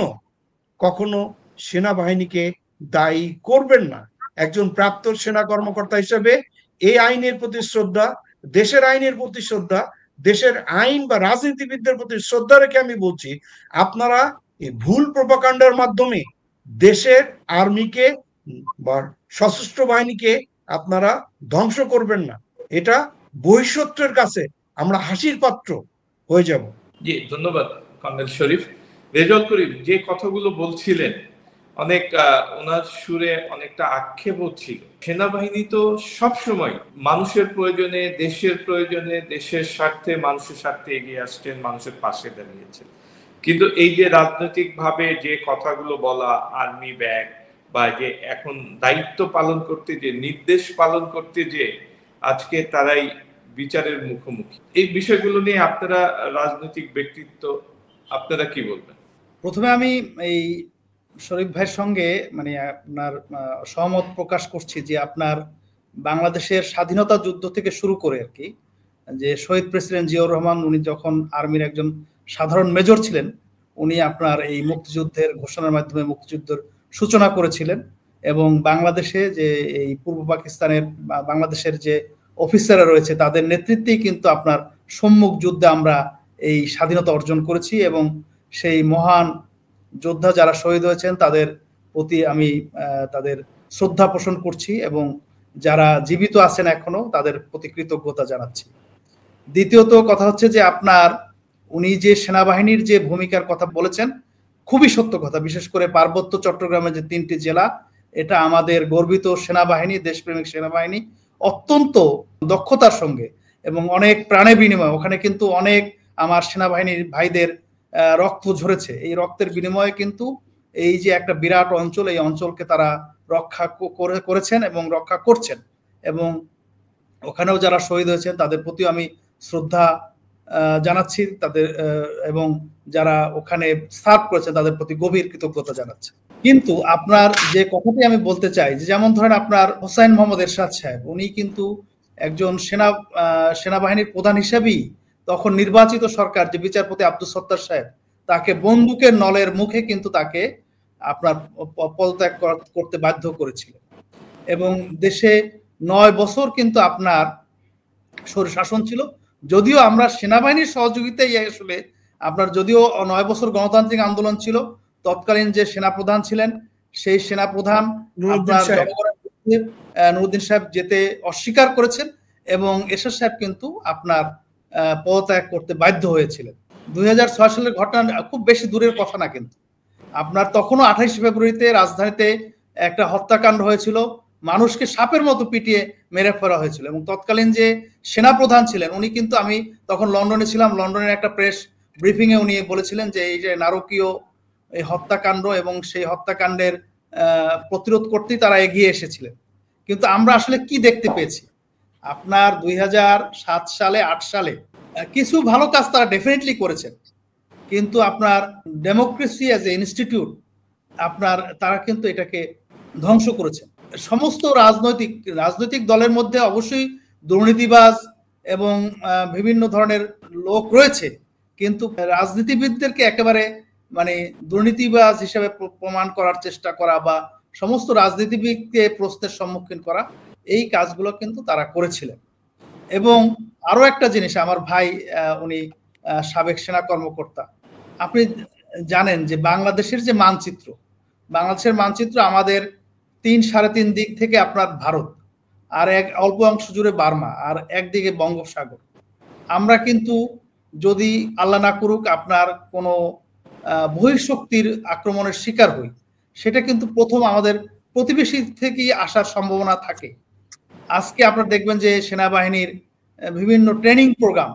কখনো সেনাবাহিনীকে দায়ী করবেন না। একজন প্রাপ্ত সেনা কর্মকর্তা হিসেবে এই আইনের প্রতি শ্রদ্ধা, দেশের আইনের প্রতি শ্রদ্ধা, দেশের আইন বা রাজনীতিবিদদের প্রতি শ্রদ্ধা রেখে আমি বলছি, আপনারা এই ভুল প্রোপাগান্ডার মাধ্যমে দেশের আর্মিকে বা সশস্ত্র বাহিনীকে আপনারা ধ্বংস করবেন না। এটা বহিঃশত্রুর কাছে আমরা হাসির পাত্র হয়ে যাব। জি, ধন্যবাদ কর্নেল শরীফ। রেজাউল করিম যে কথাগুলো বলছিলেন, অনেক ওনার সুরে অনেকটা আক্ষেপ ছিল। সেনাবাহিনী তো সবসময় মানুষের প্রয়োজনে, দেশের প্রয়োজনে, দেশের স্বার্থে, মানুষের স্বার্থে এগিয়ে আসছেন, মানুষের পাশে দাঁড়িয়েছেন। কিন্তু এই যে রাজনৈতিক ভাবে যে কথাগুলো বলা, আর্মি ব্যাগ বা যে এখন দায়িত্ব পালন করতে যে, নির্দেশ পালন করতে যে আজকে তারাই বিচারের মুখোমুখি, এই বিষয়গুলো নিয়ে আপনারা রাজনৈতিক ব্যক্তিত্ব, আপনারা কি বলবেন? প্রথমে আমি এই শরীফ ভাইয়ের সঙ্গে মানে আপনার সহমত প্রকাশ করছি যে আপনার বাংলাদেশের স্বাধীনতা যুদ্ধ থেকে শুরু করে আর কি, যে শহীদ প্রেসিডেন্ট জিয়াউর রহমান উনি যখন আর্মির একজন সাধারণ মেজর ছিলেন, উনি আপনার এই মুক্তিযুদ্ধের ঘোষণার মাধ্যমে মুক্তিযুদ্ধের সূচনা করেছিলেন। এবং বাংলাদেশে যে এই পূর্ব পাকিস্তানের বাংলাদেশের যে অফিসাররা রয়েছে, তাদের নেতৃত্বেই কিন্তু আপনার সম্মুখ যুদ্ধে আমরা এই স্বাধীনতা অর্জন করেছি। এবং সেই মহান যোদ্ধা যারা শহীদ হয়েছেন তাদের প্রতি আমি তাদের শ্রদ্ধা পোষণ করছি, এবং যারা জীবিত আছেন এখনো তাদের প্রতি কৃতজ্ঞতা জানাচ্ছি। দ্বিতীয়ত কথা হচ্ছে যে আপনার উনি যে সেনাবাহিনীর যে ভূমিকার কথা বলেছেন, খুবই সত্য কথা। বিশেষ করে পার্বত্য চট্টগ্রামের যে 3টি জেলা, এটা আমাদের গর্বিত সেনাবাহিনী, দেশপ্রেমিক সেনাবাহিনী, অত্যন্ত দক্ষতার সঙ্গে এবং অনেক প্রাণে বিনিময়, ওখানে কিন্তু অনেক আমার সেনাবাহিনীর ভাইদের রক্ত ঝরেছে। এই রক্তের বিনিময়ে কিন্তু এই যে একটা বিরাট অঞ্চল, এই অঞ্চলকে তারা রক্ষা করেছেন এবং রক্ষা করছেন। এবং ওখানেও যারা শহীদ হয়েছেন তাদের প্রতিও আমি শ্রদ্ধা জানাচ্ছি, তাদের এবং যারা ওখানে সার্ভ করেছেন তাদের প্রতি গভীর কৃতজ্ঞতা জানাচ্ছি। কিন্তু আপনার যে কথাটি আমি বলতে চাই, যে যেমন ধরেন আপনার হোসাইন মোহাম্মদ এরশাদ সাহেব, উনি কিন্তু একজন সেনাবাহিনীর প্রধান হিসেবেই তখন নির্বাচিত সরকার যে বিচারপতি আব্দুস সত্তার সাহেব, তাকে বন্দুকের নলের মুখে কিন্তু তাকে আপনার পদত্যাগ করতে বাধ্য করেছিল। এবং দেশে 9 বছর কিন্তু আপনার স্বৈরশাসন ছিল। যদিও আমরা সেনাবাহিনীর সহযোগিতায় আসলে আপনার, যদিও 9 বছর গণতান্ত্রিক আন্দোলন ছিল, তৎকালীন যে সেনাপ্রধান ছিলেন সেই সেনাপ্রধান নুরুদ্দিন সাহেব যেতে অস্বীকার করেছেন, এবং এরশাদ সাহেব কিন্তু আপনার পদত্যাগ করতে বাধ্য হয়েছিলেন। 2006 সালের ঘটনা খুব বেশি দূরের কথা না, কিন্তু আপনার তখনও 28 ফেব্রুয়ারিতে রাজধানীতে একটা হত্যাকাণ্ড হয়েছিল, মানুষকে সাপের মতো পিটিয়ে মেরে ফেলা হয়েছিল। এবং তৎকালীন যে সেনাপ্রধান ছিলেন উনি কিন্তু, আমি তখন লন্ডনে ছিলাম, লন্ডনের একটা প্রেস ব্রিফিং এ উনি বলেছিলেন যে এই যে নারকীয় এই হত্যাকাণ্ড এবং সেই হত্যাকাণ্ডের প্রতিরোধ করতেই তারা এগিয়ে এসেছিলেন। কিন্তু আমরা আসলে কি দেখতে পেয়েছি, আপনার 2007 সালে 8 সালে কিছু ভালো কাজ তারা ডেফিনেটলি করেছেন, কিন্তু আপনার ডেমোক্রেসি অ্যাজ এ ইনস্টিটিউট আপনার তারা কিন্তু এটাকে ধ্বংস করেছেন। সমস্ত রাজনৈতিক দলের মধ্যে অবশ্যই দুর্নীতিবাজ এবং বিভিন্ন ধরনের লোক রয়েছে, কিন্তু রাজনীতিবিদদেরকে একেবারে মানে দুর্নীতিবাজ হিসেবে প্রমাণ করার চেষ্টা করা বা সমস্ত রাজনীতিবিদকে প্রশ্নের সম্মুখীন করা, এই কাজগুলো কিন্তু তারা করেছিলেন। এবং আরো একটা জিনিস, আমার ভাই উনি সাবেক সেনা কর্মকর্তা, আপনি জানেন যে বাংলাদেশের মানচিত্র আমাদের 3-3.5 দিক থেকে আপনার ভারত, আর এক অল্প অংশ জুড়ে বার্মা, আর একদিকে বঙ্গোপসাগর। আমরা কিন্তু যদি আল্লাহ না করুক আপনার কোনো বহিঃশক্তির আক্রমণের শিকার হই, সেটা কিন্তু প্রথম আমাদের প্রতিবেশী থেকেই আসার সম্ভাবনা থাকে। আজকে আপনারা দেখবেন যে সেনাবাহিনীর বিভিন্ন ট্রেনিং প্রোগ্রাম,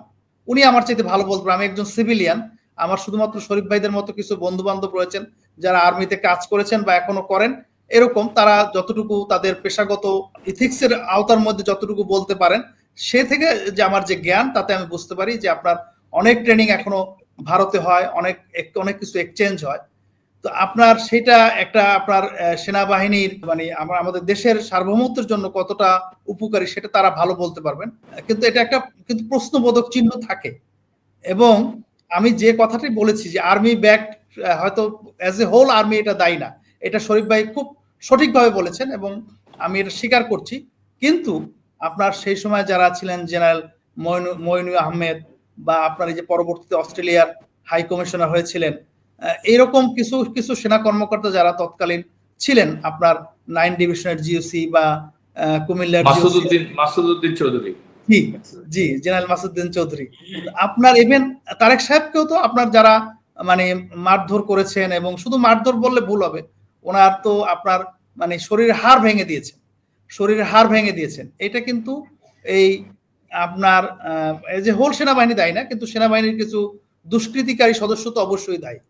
উনি আমার চাইতে ভালো বলতে পারেন, আমি একজন সিভিলিয়ান, আমার শুধুমাত্র শরীফ ভাইদের মতো কিছু বন্ধু বান্ধব রয়েছেন যারা আর্মিতে কাজ করেছেন বা এখনো করেন, এরকম তারা যতটুকু তাদের পেশাগত ইথিক্সের আওতার মধ্যে যতটুকু বলতে পারেন, সে থেকে যে আমার যে জ্ঞান, তাতে আমি বুঝতে পারি যে আপনার অনেক ট্রেনিং এখনো ভারতে হয়, অনেক কিছু এক্সচেঞ্জ হয়। তো আপনার সেটা একটা আপনার সেনাবাহিনীর মানে আমাদের দেশের সার্বভৌমত্বের জন্য কতটা উপকারী সেটা তারা ভালো বলতে পারবেন, কিন্তু এটা একটা কিন্তু প্রশ্নবোধক চিহ্ন থাকে। এবং আমি যে কথাটি বলেছি যে আর্মি ব্যাক, হয়তো অ্যাজ এ হোল আর্মি এটা দায়ী না, এটা শরীফ ভাই খুব সঠিকভাবে বলেছেন এবং আমি এটা স্বীকার করছি। কিন্তু আপনার সেই সময় যারা ছিলেন জেনারেল মইনু আহমেদ বা আপনার এই যে পরবর্তীতে অস্ট্রেলিয়ার হাই কমিশনার হয়েছিলেন, এরকম কিছু সেনা কর্মকর্তা যারা তৎকালীন ছিলেন, আপনার 9 ডিভিশনের জিওসি বা কুমিল্লার মাসুদউদ্দিন চৌধুরী, জি জেনারেল মাসুদউদ্দিন চৌধুরী, আপনার ইভেন তারেক সাহেবকেও তো আপনার যারা মানে মারধর করেছেন, এবং শুধু মারধর বললে ভুল হবে, ওনার তো আপনার মানে শরীরের হাড় ভেঙে দিয়েছেন। এটা কিন্তু এই আপনার এই যে হোল সেনাবাহিনী দায়ী না, কিন্তু সেনাবাহিনীর কিছু দুষ্কৃতিকারী সদস্য তো অবশ্যই দায়ী।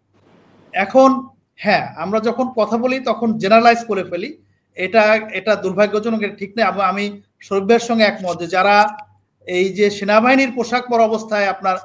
এখন হ্যাঁ, আমরা যখন কথা বলি তখন জেনারেলাইজ করে ফেলি, এটা দুর্ভাগ্যজনক, এটা ঠিক নেই। আমি শরীফের সঙ্গে একমত যে যারা এই যে সেনাবাহিনীর পোশাক পরা অবস্থায় আপনার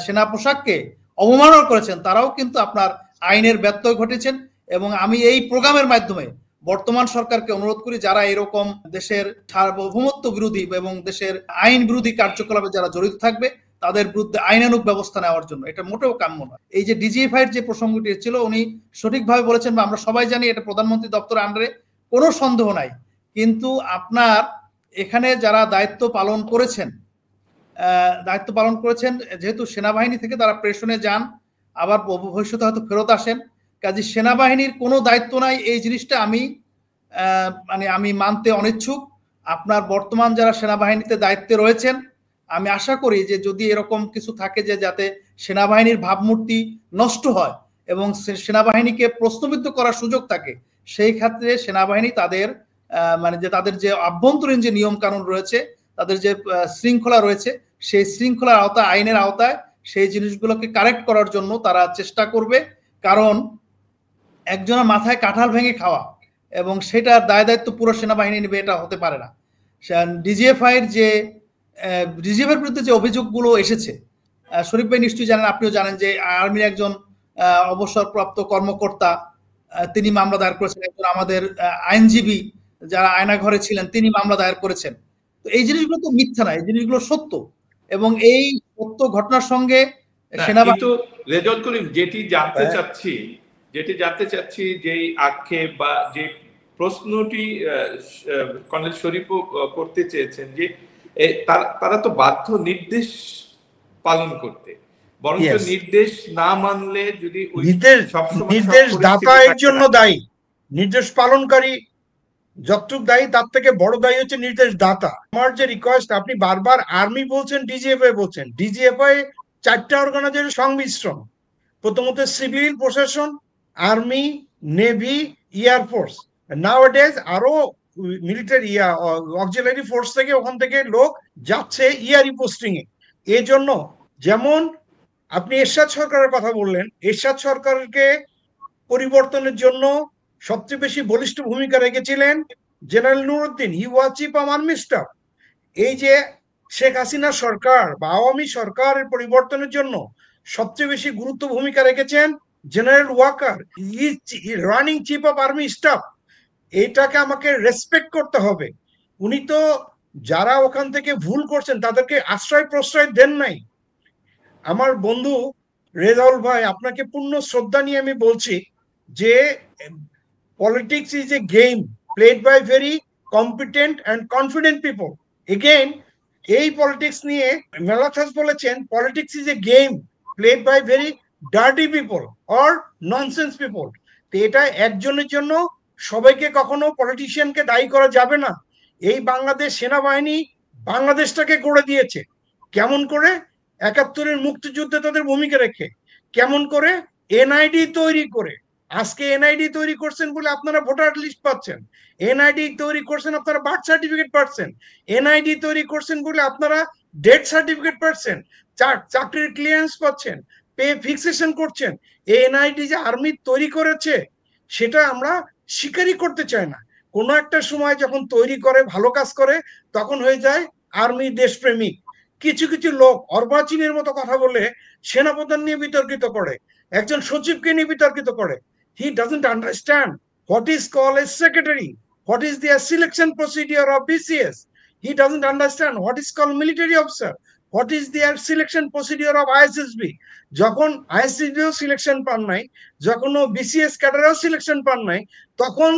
সেনা পোশাককে অবমাননা করেছেন, তারাও কিন্তু আপনার আইনের ব্যত্যয় ঘটেছেন। এবং আমি এই প্রোগ্রামের মাধ্যমে বর্তমান সরকারকে অনুরোধ করি, যারা এরকম দেশের সার্বভৌমত্ব বিরোধী এবং দেশের আইন বিরোধী কার্যকলাপে যারা জড়িত থাকবে, তাদের বিরুদ্ধে আইনানুগ ব্যবস্থা নেওয়ার জন্য। এটা মোটেও কাম্য নয়। এই যে ডিজিএফআই যে প্রসঙ্গটি ছিল, উনি সঠিকভাবে বলেছেন বা আমরা সবাই জানি এটা প্রধানমন্ত্রী দপ্তরের আন্ডারে, কোনো সন্দেহ নাই। কিন্তু আপনার এখানে যারা দায়িত্ব পালন করেছেন, যেহেতু সেনাবাহিনী থেকে তারা প্রেষণে যান, আবার ভবিষ্যতে হয়তো ফেরত আসেন, কাজে সেনাবাহিনীর কোনো দায়িত্ব নাই, এই জিনিসটা আমি মানতে অনিচ্ছুক। আপনার বর্তমান যারা সেনাবাহিনীতে দায়িত্বে রয়েছেন, আমি আশা করি যে যদি এরকম কিছু থাকে যে যাতে সেনাবাহিনীর ভাবমূর্তি নষ্ট হয় এবং সেনাবাহিনীকে প্রশ্নবিদ্ধ করার সুযোগ থাকে, সেই ক্ষেত্রে সেনাবাহিনী তাদের যে আভ্যন্তরীণ যে নিয়ম কানুন রয়েছে, তাদের যে শৃঙ্খলা রয়েছে, সেই শৃঙ্খলার আওতায়, আইনের আওতায় সেই জিনিসগুলোকে কারেক্ট করার জন্য তারা চেষ্টা করবে। কারণ একজনের মাথায় কাঁঠাল ভেঙে খাওয়া এবং সেটার দায় দায়িত্ব পুরো সেনাবাহিনী নেবে, এটা হতে পারে না। ডিজিএফআইয়ের বিরুদ্ধে যে অভিযোগগুলো এসেছে, শরীফ ভাই নিশ্চয়ই জানেন, আপনিও জানেন যে আর্মির একজন অবসরপ্রাপ্ত কর্মকর্তা, তিনি মামলা দায়ের করেছেন। একজন আমাদের আইনজীবী যারা আয়নাঘরে ছিলেন, তিনি মামলা দায়ের করেছেন। তো এই জিনিসগুলো তো মিথ্যা না, এই জিনিসগুলো সত্য, এবং এই সত্য ঘটনার সঙ্গে কিন্তু রেজাউল করিম যেটি জানতে চাচ্ছি যে আক্ষেপ বা যে প্রশ্নটি কর্নেল শরীফও করতে চেয়েছেন, যে তারা তো বাধ্য নির্দেশ পালন করতে, বরং নির্দেশ না মানলে যদি নির্দেশ দাতা এর জন্য দায়ী, নির্দেশ পালনকারী যতটুকু দায়ী তার থেকে বড় দায়ী হচ্ছে নির্দেশ দাতা। আমার যে রিকোয়েস্ট, আপনি বারবার আর্মি বলছেন, ডিজিএফআই বলছেন, ডিজিএফআই 4টা অর্গানাইজেশনের সংমিশ্রণ। প্রথমত সিভিল প্রশাসন, আর্মি, নেভি, এয়ারফোর্স, নাওয়াডেজ আরো মিলিটারি অক্সিলারি ফোর্স থেকে ওখান থেকে লোক যাচ্ছে ইয়ারি পোস্টিং এ। এজন্য যেমন আপনি এরশাদ সরকারের কথা বললেন, এরশাদ সরকারকে পরিবর্তনের জন্য সবচেয়ে বেশি বলিষ্ঠ ভূমিকা রেখেছিলেন general Nuruddin. He was chief of army staff. এই যে শেখ হাসিনা সরকার বা আওয়ামী সরকারের পরিবর্তনের জন্য সবচেয়ে বেশি গুরুত্ব ভূমিকা রেখেছেন general Waker, running chief of army staff. এইটাকে আমাকে রেসপেক্ট করতে হবে। উনি তো যারা ওখান থেকে ভুল করছেন তাদেরকে আশ্রয় প্রশ্রয় দেন নাই। আমার বন্ধু রেজাউল ভাই, আপনাকে পূর্ণ শ্রদ্ধা নিয়ে আমি বলছি যে politics is a game played by very competent and confident people. Again এই পলিটিক্স নিয়ে মেলাথাস বলেছেন politics is a game played by very dirty people or nonsense people. তো এটা একজনের জন্য সবাইকে কখনো পলিটিশিয়ানকে দায়ী করা যাবে না। এই বাংলাদেশ সেনাবাহিনী বাংলাদেশটাকে গড়ে দিয়েছে কেমন করে? ৭১-এর মুক্তিযুদ্ধে তাদের ভূমিকা রেখে, কেমন করে এনআইডি তৈরি করে। আজকে এনআইডি তৈরি করছেন বলে আপনারা ভোটার লিস্ট পাচ্ছেন, এনআইডি তৈরি করছেন আপনারা বার্থ সার্টিফিকেট পাচ্ছেন, এনআইডি তৈরি করছেন বলে আপনারা ডেথ সার্টিফিকেট পাচ্ছেন, চাকরির ক্লিয়ারেন্স পাচ্ছেন, পে ফিক্সেশন করছেন। এই এনআইডি যে আর্মি তৈরি করেছে সেটা আমরা স্বীকারই করতে চাই না। কোনো একটা সময় যখন তৈরি করে, ভালো কাজ করে, তখন হয়ে যায় আর্মি দেশপ্রেমিক। কিছু কিছু লোক অর্বাচীনের মতো কথা বলে সেনাপ্রধান নিয়ে বিতর্কিত করে, একজন সচিবকে নিয়ে বিতর্কিত করে। He doesn't understand what is call a secretary, what is their selection procedure of BCS. He doesn't understand what is call military officer, what is their selection procedure of ISSB. যখন আইএসএসবিও সিলেকশন পান নাই, যখন ও BCS ক্যাডারেও selection পান নাই, তখন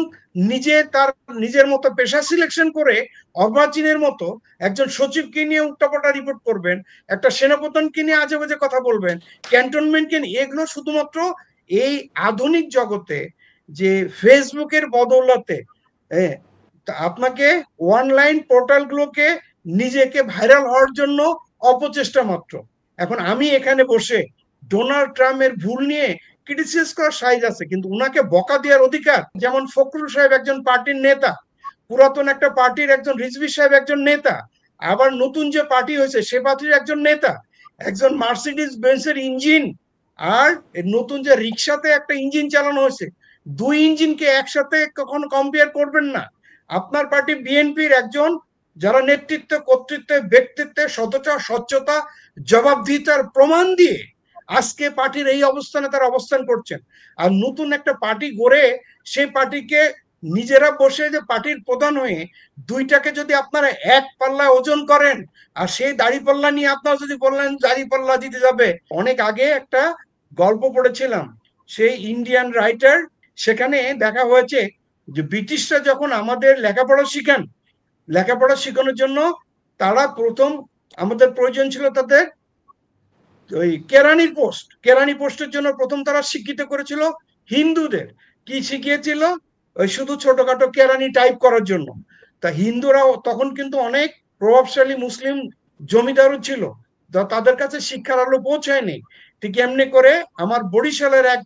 তার নিজের মতো পেশা সিলেকশন করে অর্বাচীনের মতো একজন সচিবকে নিয়ে উল্টাপাল্টা রিপোর্ট করবেন, একটা সেনাপ্রধানকে নিয়ে আজে বাজে কথা বলবেন, ক্যান্টনমেন্টকে নিয়ে। এগুলো শুধুমাত্র এই আধুনিক জগতে যে ফেসবুকের বদৌলতে আপনাকে অনলাইন পোর্টালগুলোকে নিজেকে ভাইরাল হওয়ার জন্য অপচেষ্টা মাত্র। এখন আমি এখানে বসে ডোনাল্ড ট্রাম্পের ভুল নিয়ে ক্রিটিসাইজ করার সাইজ আছে, কিন্তু উনাকে বকা দেওয়ার অধিকার, যেমন ফখরুল সাহেব একজন পার্টির নেতা, পুরাতন একটা পার্টির একজন রিজভী সাহেব একজন নেতা, আবার নতুন যে পার্টি হয়েছে সে পার্টির একজন নেতা, একজন মার্সিডিজ বেঞ্জের ইঞ্জিন আর নতুন যে রিক্সাতে একটা ইঞ্জিন চালানো হয়েছে, দুই ইঞ্জিনকে একসাথে কখনো কম্পেয়ার করবেন না। আপনার পার্টি বিএনপির একজন যারা নেতৃত্বে, কর্তৃত্বে, ব্যক্তিত্বে, সততা, স্বচ্ছতা, জবাবদিহিতার প্রমাণ দিয়ে আজকে পার্টির এই অবস্থানে তারা অবস্থান করছেন। আর নতুন একটা পার্টি গড়ে সেই পার্টিকে নিজেরা বসে যে পার্টির প্রধান হয়ে দুইটাকে যদি আপনারা এক পাল্লা ওজন করেন, আর সেই দাড়িপাল্লা নিয়ে আপনারা যদি বললেন দাড়িপাল্লা দিতে যাবে। অনেক আগে একটা গল্প পড়েছিলাম, সেই ইন্ডিয়ান রাইটার, সেখানে দেখা হয়েছে যে ব্রিটিশরা যখন আমাদের লেখাপড়া শিখান, লেখাপড়া শেখানোর জন্য তারা প্রথম আমাদের প্রয়োজন ছিল তাদের ওই কেরানির পোস্ট, কেরানি পোস্টের জন্য প্রথম তারা শিক্ষিত করেছিল হিন্দুদের। কি শিখিয়েছিল? ওই শুধু ছোটখাটো কেরানি টাইপ করার জন্য। তা হিন্দুরাও তখন কিন্তু অনেক প্রভাবশালী মুসলিম জমিদারও ছিল, তাদের কাছে শিক্ষার আলো পৌঁছায়নি। ঠিক এমনি করে আমার বরিশালের এক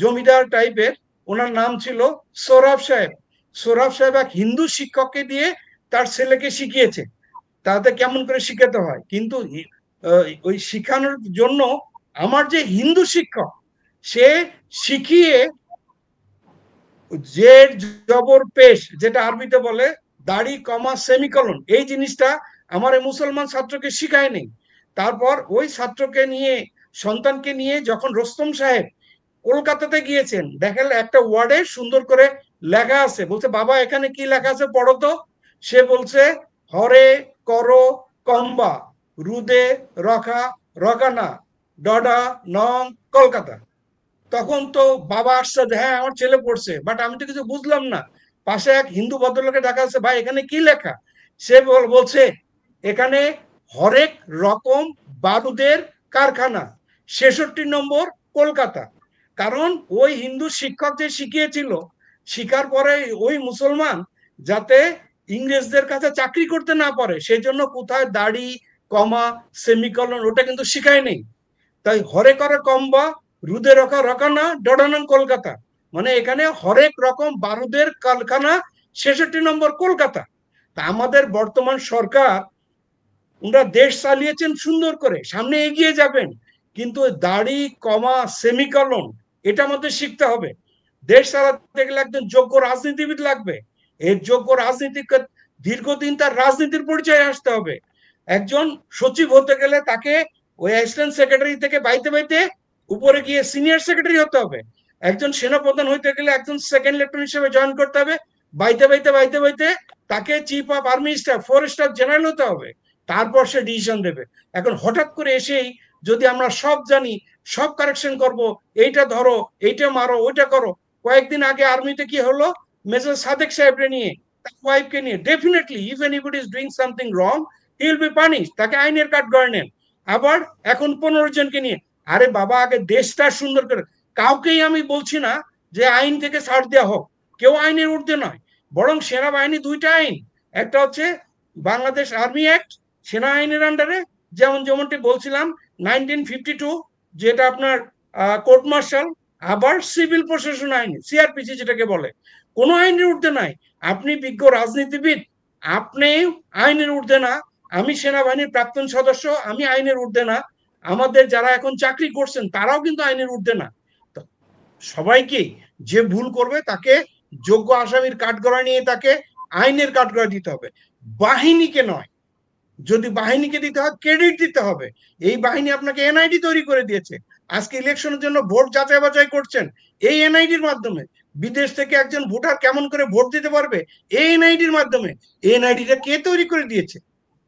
জমিদার টাইপের, ওনার নাম ছিল সোহরাব সাহেব। সোহরাব সাহেব এক হিন্দু শিক্ষককে দিয়ে তার ছেলেকে শিখিয়েছে তাদের কেমন করে শিখাতে হয়। কিন্তু ওই শিখানোর জন্য আমার যে হিন্দু শিক্ষক, সে শিখিয়ে জের জবর পেশ, যেটা আরবিতে বলে দাড়ি কমা সেমিকলন, এই জিনিসটা আমার এই মুসলমান ছাত্রকে শিখায়নি। তারপর ওই ছাত্রকে নিয়ে, সন্তানকে নিয়ে যখন রোস্তম সাহেব কলকাতাতে গিয়েছেন, দেখেন একটা ওয়ার্ডে সুন্দর করে লেখা আছে, বলছে বাবা এখানে কি লেখা আছে পড়ো তো। সে বলছে হরে করো কম্বা রুদে রখা রকানা ডডা নং কলকাতা। তখন তো বাবা আসছে, হ্যাঁ আমার ছেলে পড়ছে, বাট আমি তো কিছু বুঝলাম না। পাশে এক হিন্দু ভদ্রলোকে ডাকা আছে, ভাই এখানে কি লেখা? সে বলছে এখানে হরেক রকম বারুদের কারখানা, ৬৬ নম্বর কলকাতা। কারণ ওই হিন্দু শিক্ষক যে শিখিয়েছিল, শিখার পরে ওই মুসলমান যাতে ইংরেজদের কাছে চাকরি করতে না পারে, সেই জন্য কোথায় দাড়ি কমা সেমিকলন ওটা কিন্তু শিখায় নেই। তাই হরে করে কম্বা রুদে রকা রকানা ডডানং কলকাতা, মানে এখানে হরেক রকম বারুদের কারখানা, ৬৬ নম্বর কলকাতা। তা আমাদের বর্তমান সরকার, ওনারা দেশ চালিয়েছেন সুন্দর করে, সামনে এগিয়ে যাবেন, কিন্তু দাড়ি কমা সেমিকলন এটা আমাদের শিখতে হবে। দেশ চালাতে গেলে একজন যোগ্য রাজনীতিবিদ লাগবে। এর যোগ্য রাজনীতি দীর্ঘদিন তার রাজনীতির পরিচয় আসতে হবে। একজন সচিব হতে গেলে তাকে ওই অ্যাসিস্ট্যান্ট সেক্রেটারি থেকে বাইতে বাইতে উপরে গিয়ে সিনিয়র সেক্রেটারি হতে হবে। একজন সেনাপ্রধান হইতে গেলে একজন সেকেন্ড লেফটেন্যান্ট হিসেবে জয়েন করতে হবে, বাইতে বাইতে বাইতে বাইতে তাকে chief of army staff 4 star general হতে হবে, তারপর সে ডিসিশন দেবে। এখন হঠাৎ করে এসেই যদি আমরা সব জানি, সব কারেকশন করব, এইটা ধরো, এইটা মারো, ওইটা করো। কয়েকদিন আগে আর্মিতে কি হলো, মেজর সাদেক সাহেবকে নিয়ে, তার ওয়াইফকে নিয়ে, definitely if anybody is doing something wrong he will be punish, তাকে আইনের কাঠ গড়ে নেন। আবার এখন 15 জনকে নিয়ে, আরে বাবা আগে দেশটা সুন্দর করে, কাউকেই আমি বলছি না যে আইন থেকে ছাড় দেওয়া হোক, কেউ আইনের ঊর্ধ্বে নয়, বরং সেনাবাহিনী দুইটা আইন, একটা হচ্ছে বাংলাদেশ আর্মি অ্যাক্ট সেনা আইনের আন্ডারে, যেমনটি বলছিলাম 1952 যেটা আপনার কোর্ট মার্শাল, আবার সিভিল প্রশাসন আইন সিআরপিসি যেটাকে বলে, কোনো আইনের ঊর্ধ্বে নাই। আপনি বিজ্ঞ রাজনীতিবিদ, আপনি আইনের ঊর্ধ্বে না। আমি সেনাবাহিনীর প্রাক্তন সদস্য, আমি আইনের ঊর্ধ্বে না। আমাদের যারা এখন চাকরি করছেন তারাও কিন্তু আইনের ঊর্ধ্বে না। সবাইকে যে ভুল করবে তাকে যোগ্য আসামির কাঠগড়ায় নিয়ে তাকে আইনের কাঠগড়ায় দিতে হবে, বাহিনীকে নয়। যদি বাহিনীকে দিতে হয় ক্রেডিট দিতে হবে। এই বাহিনী আপনাকে এনআইডি তৈরি করে দিয়েছে। আজকে ইলেকশনের জন্য ভোট যাচাই বাছাই করছেন এই এনআইডির মাধ্যমে। বিদেশ থেকে একজন ভোটার কেমন করে ভোট দিতে পারবে এই এনআইডির মাধ্যমে। এই এনআইডিটা কে তৈরি করে দিয়েছে?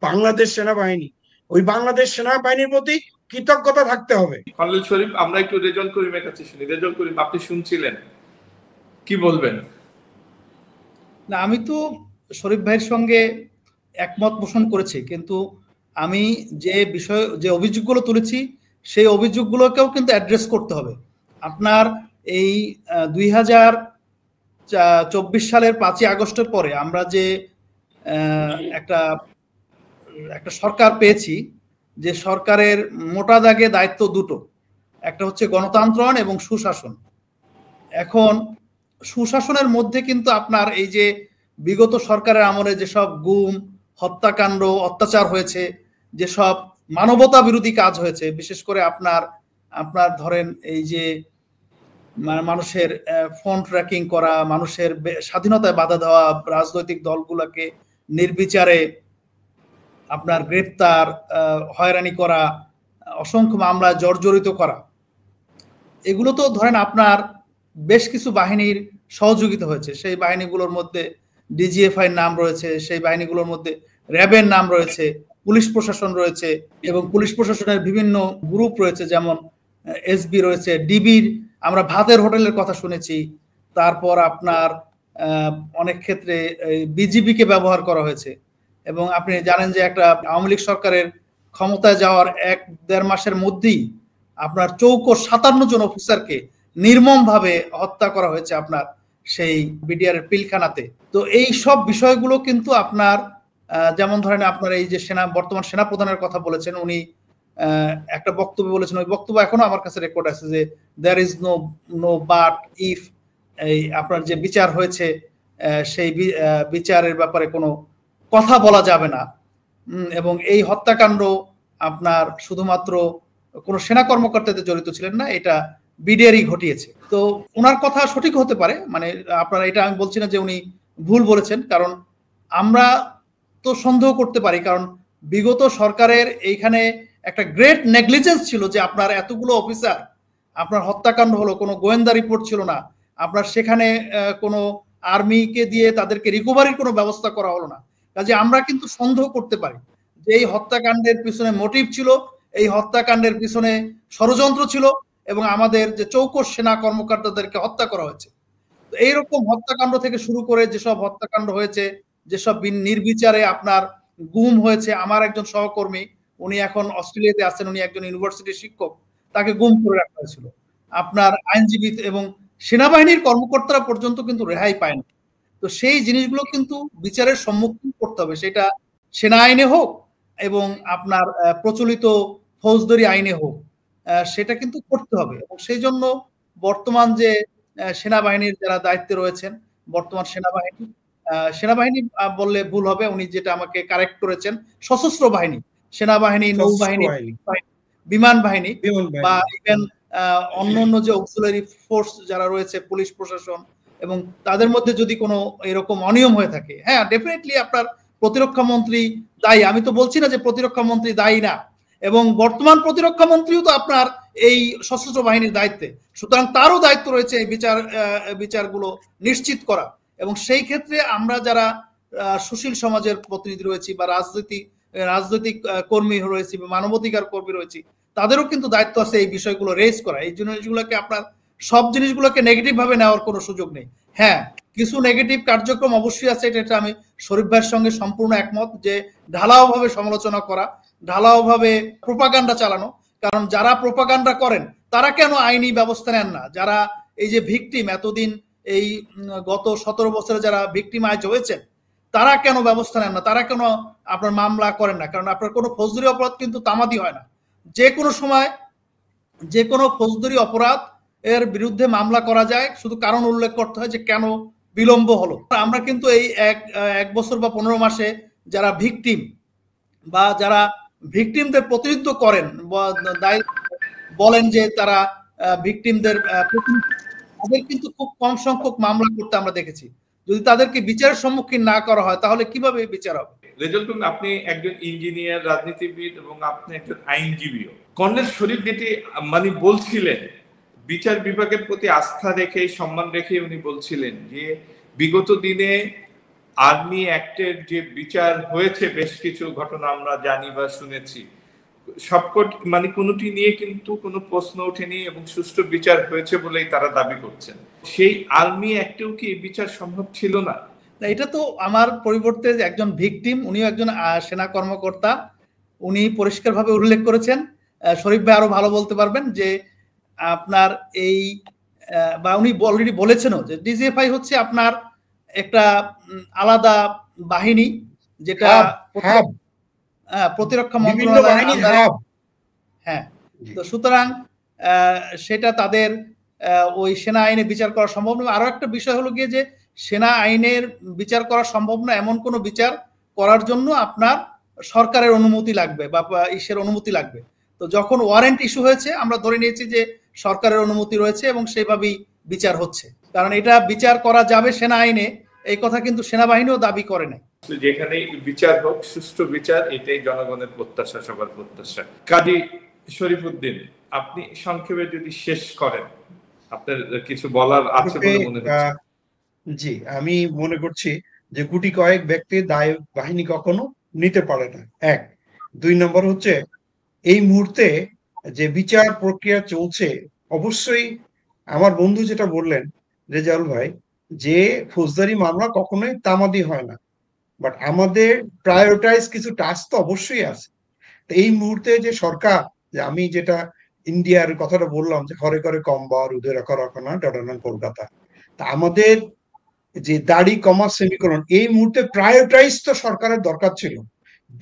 বাংলাদেশ সেনাবাহিনী। ওই বাংলাদেশ সেনাবাহিনীর প্রতি কৃতজ্ঞতা থাকতে হবে। কর্নেল শরীফ, আমরা একটু রেজাউল করিমের কাছে শুনি। রেজাউল করিম, আপনি শুনছিলেন, কি বলবেন? না, আমি তো শরীফ ভাইয়ের সঙ্গে একমত পোষণ করেছি, কিন্তু আমি যে অভিযোগগুলো তুলেছি সেই অভিযোগগুলোকেও কিন্তু অ্যাড্রেস করতে হবে। আপনার এই 2024 সালের 5ই আগস্টের পরে আমরা যে একটা সরকার পেয়েছি, যে সরকারের মোটা দাগে দায়িত্ব দুটো, একটা হচ্ছে গণতন্ত্রায়ন এবং সুশাসন। এখন সুশাসনের মধ্যে কিন্তু আপনার এই যে বিগত সরকারের আমলে যেসব গুম, হত্যাকাণ্ড, অত্যাচার হয়েছে, যেসব মানবতা বিরোধী কাজ হয়েছে, বিশেষ করে আপনার ধরেন এই যে মানুষের ফোন ট্র্যাকিং করা, মানুষের স্বাধীনতায় বাধা দেওয়া, রাজনৈতিক দলগুলোকে নির্বিচারে আপনার গ্রেপ্তার, হয়রানি করা, অসংখ্য মামলা জর্জরিত করা, এগুলো তো ধরেন আপনার বেশ কিছু বাহিনীর সহযোগিতা হয়েছে। সেই বাহিনীগুলোর মধ্যে ডিজিএফআই এর নাম রয়েছে, সেই বাহিনীগুলোর মধ্যে র্যাবের নাম রয়েছে, পুলিশ প্রশাসন রয়েছে, এবং পুলিশ প্রশাসনের বিভিন্ন গ্রুপ রয়েছে, যেমন এসবি রয়েছে, ডিবির আমরা ভাতের হোটেলের কথা শুনেছি। তারপর আপনার অনেক ক্ষেত্রে বিজিবিকে ব্যবহার করা হয়েছে। এবং আপনি জানেন যে একটা আওয়ামী লীগ সরকারের ক্ষমতায় যাওয়ার 1-1.5 মাসের মধ্যেই আপনার 57 জন অফিসারকে নির্মমভাবে হত্যা করা হয়েছে আপনার সেই বিডিআর এর পিলখানাতে। তো এই সব বিষয়গুলো কিন্তু আপনার যেমন ধরেন আপনার এই যে বর্তমান সেনাপ্রধানের কথা বলেছেন, উনি একটা বক্তব্য বলেছেন, ওই বক্তব্য এখনো আমার কাছে রেকর্ড আছে, যে there is no but if, এই আপনার যে বিচার হয়েছে সেই বিচারের ব্যাপারে কোনো কথা বলা যাবে না। এবং এই হত্যাকাণ্ড আপনার শুধুমাত্র কোনো সেনা কর্মকর্তাদের জড়িত ছিলেন না, এটা বিডিআরই ঘটিয়েছে। তো ওনার কথা সঠিক হতে পারে, মানে আপনারা, এটা আমি বলছি না যে উনি ভুল বলেছেন, কারণ আমরা তো সন্দেহ করতে পারি, কারণ বিগত সরকারের এইখানে একটা গ্রেট নেগলিজেন্স ছিল, যে আপনার এতগুলো অফিসার, আপনার হত্যাকাণ্ড হলো, কোনো গোয়েন্দা রিপোর্ট ছিল না, আপনার সেখানে কোনো আর্মিকে দিয়ে তাদেরকে রিকভারির কোনো ব্যবস্থা করা হলো না। কাজে আমরা কিন্তু সন্দেহ করতে পারি যে এই হত্যাকাণ্ডের পিছনে মোটিভ ছিল, এই হত্যাকাণ্ডের পিছনে ষড়যন্ত্র ছিল, এবং আমাদের যে চৌকস সেনা কর্মকর্তাদেরকে হত্যা করা হয়েছে। তো এইরকম হত্যাকাণ্ড থেকে শুরু করে যেসব হত্যাকাণ্ড হয়েছে, যেসব নির্বিচারে আপনার গুম হয়েছে, আমার একজন সহকর্মী, উনি এখন অস্ট্রেলিয়াতে আছেন, উনি একজন ইউনিভার্সিটির শিক্ষক, তাকে গুম করে রাখা হয়েছিল। আপনার আইনজীবী এবং সেনাবাহিনীর কর্মকর্তারা পর্যন্ত কিন্তু রেহাই পায় না। তো সেই জিনিসগুলো কিন্তু বিচারের সম্মুখীন করতে হবে, সেটা সেনা আইনে হোক এবং আপনার প্রচলিত ফৌজদারি আইনে হোক, সেটা কিন্তু করতে হবে। এবং সেই জন্য বর্তমান যে সেনাবাহিনীর যারা দায়িত্বে রয়েছেন, বর্তমান সেনাবাহিনী বললে ভুল হবে, উনি যেটা আমাকে কারেক্ট করেছেন, সশস্ত্র বাহিনী, সেনাবাহিনী, নৌবাহিনী, বিমান বাহিনী বা ইভেন অন্য যে অক্সিলারি ফোর্স যারা রয়েছে, পুলিশ প্রশাসন, এবং তাদের মধ্যে যদি কোনো এরকম অনিয়ম হয়ে থাকে, হ্যাঁ ডেফিনেটলি আপনার প্রতিরক্ষা মন্ত্রী দায়ী। আমি তো বলছি না যে প্রতিরক্ষা মন্ত্রী দায়ী না, এবং বর্তমান প্রতিরক্ষা মন্ত্রীও তো আপনার এই সশস্ত্র বাহিনীর দায়িত্বে, সুতরাং তারও দায়িত্ব রয়েছে এই বিচারগুলো নিশ্চিত করা। এবং সেই ক্ষেত্রে আমরা যারা সুশীল সমাজের প্রতিনিধি রয়েছি বা রাজনৈতিক কর্মী রয়েছি বা মানবাধিকার কর্মী রয়েছি, তাদেরও কিন্তু দায়িত্ব আছে এই বিষয়গুলো রেজ করা। এই জিনিসগুলোকে আপনার সব জিনিসগুলোকে নেগেটিভ ভাবে নেওয়ার কোনো সুযোগ নেই। হ্যাঁ, কিছু নেগেটিভ কার্যক্রম অবশ্যই আছে, এটা আমি শরীফ ভাইয়ের সঙ্গে সম্পূর্ণ একমত, যে ঢালাও ভাবে সমালোচনা করা, ঢালাও ভাবে প্রোপাগান্ডা চালানো। কারণ যারা প্রোপাগান্ডা করেন তারা কেন আইনি ব্যবস্থা নেন না? যারা এই যে ভিকটিম, এতদিন এই গত 17 বছরে যারা ভিকটিমাইজ হয়েছেন, তারা কেন ব্যবস্থা নেন না? তারা কেন আপনার মামলা করেন না? কারণ আপনার কোনো ফৌজদারি অপরাধ কিন্তু তামাদি হয় না। যে কোনো সময় যে কোনো ফৌজদারি অপরাধ এর বিরুদ্ধে মামলা করা যায়, শুধু কারণ উল্লেখ করতে হয় যে কেন বিলম্ব হলো। আমরা কিন্তু এই এক বছর বা 15 মাসে যারা ভিকটিম বা যারা ভিকটিমদের প্রতিনিধিত্ব করেন, বলেন যে তারা ভিকটিমদের তাদের কিন্তু খুব কম সংখ্যক মামলা করতে আমরা দেখেছি। যদি তাদেরকে বিচারের সম্মুখীন না করা হয় তাহলে কিভাবে বিচার হবে? রেজাউল করিম, আপনি একজন ইঞ্জিনিয়ার, রাজনীতিবিদ এবং আপনি একজন আইনজীবীও। কর্নেল শরীফ যেটি মানে বলছিলেন, বিচার বিভাগের প্রতি আস্থা রেখে, সম্মান রেখে উনি বলছিলেন যে বিগত দিনে আর্মি অ্যাক্টের যে বিচার হয়েছে, বেশ কিছু ঘটনা আমরা জানি বা শুনেছি, সবকটি মানে কোনোটি নিয়ে কিন্তু কোনো প্রশ্ন ওঠেনি এবং সুষ্ঠু বিচার হয়েছে বলেই তারা দাবি করছেন। সেই আর্মি অ্যাক্টেও কি বিচার সম্ভব ছিল না? এটা তো আমার পরিবর্তে একজন ভিকটিম, উনিও একজন সেনা কর্মকর্তা, উনি পরিষ্কারভাবে উল্লেখ করেছেন। শরীফ ভাই আরো ভালো বলতে পারবেন যে আপনার এই বা উনি অলরেডি বলেছেনও যে ডিজিএফআই হচ্ছে আপনার একটা আলাদা বাহিনী, যেটা প্রতিরক্ষা মন্ত্রণালয়। হ্যাঁ, তো সুতরাং সেটা তাদের ওই সেনা আইনে বিচার করা সম্ভব নয়। আরো একটা বিষয় হলো গিয়ে যে সেনা আইনের বিচার করা সম্ভব না, এমন কোনো বিচার করার জন্য আপনার সরকারের অনুমতি লাগবে বা ইসের অনুমতি লাগবে। তো যখন ওয়ারেন্ট ইস্যু হয়েছে, আমরা ধরে নিয়েছি যে সরকারের অনুমতি রয়েছে এবং সেইভাবেই বিচার হচ্ছে। কারণ এটা বিচার করা যাবে সেনা আইনে, এই কথা কিন্তু সেনাবাহিনীও দাবি করে নাই। যেখানে বিচার হোক, সুষ্ঠু বিচার, এটাই জনগণের প্রত্যাশা, সবার প্রত্যাশা। কাজী শরীফউদ্দিন, আপনি সংক্ষেপে যদি শেষ করেন, আপনার কিছু বলার আছে বলে মনে হচ্ছে। জি, আমি মনে করছি যে গুটি কয়েক ব্যক্তি দায় বাহিনী কখনো নিতে পারে না, এক। 2 নম্বর হচ্ছে এই মুহূর্তে যে বিচার প্রক্রিয়া চলছে, অবশ্যই আমার বন্ধু যেটা বললেন রেজাউল ভাই, যে ফৌজদারি মামলা কখনোই তামাদি হয় না, বাট আমাদের প্রায়োরিটাইজ কিছু টাস্ক তো অবশ্যই আছে। এই মুহূর্তে যে সরকার, যে আমি যেটা ইন্ডিয়ার কথাটা বললাম যে হরে করে কম্বা রুদে রাখা রাখানা ডডানান কলকাতা, তা আমাদের যে দাড়ি কমা সেমিকোলন, এই মুহূর্তে প্রায়োরিটাইজ তো সরকারের দরকার ছিল।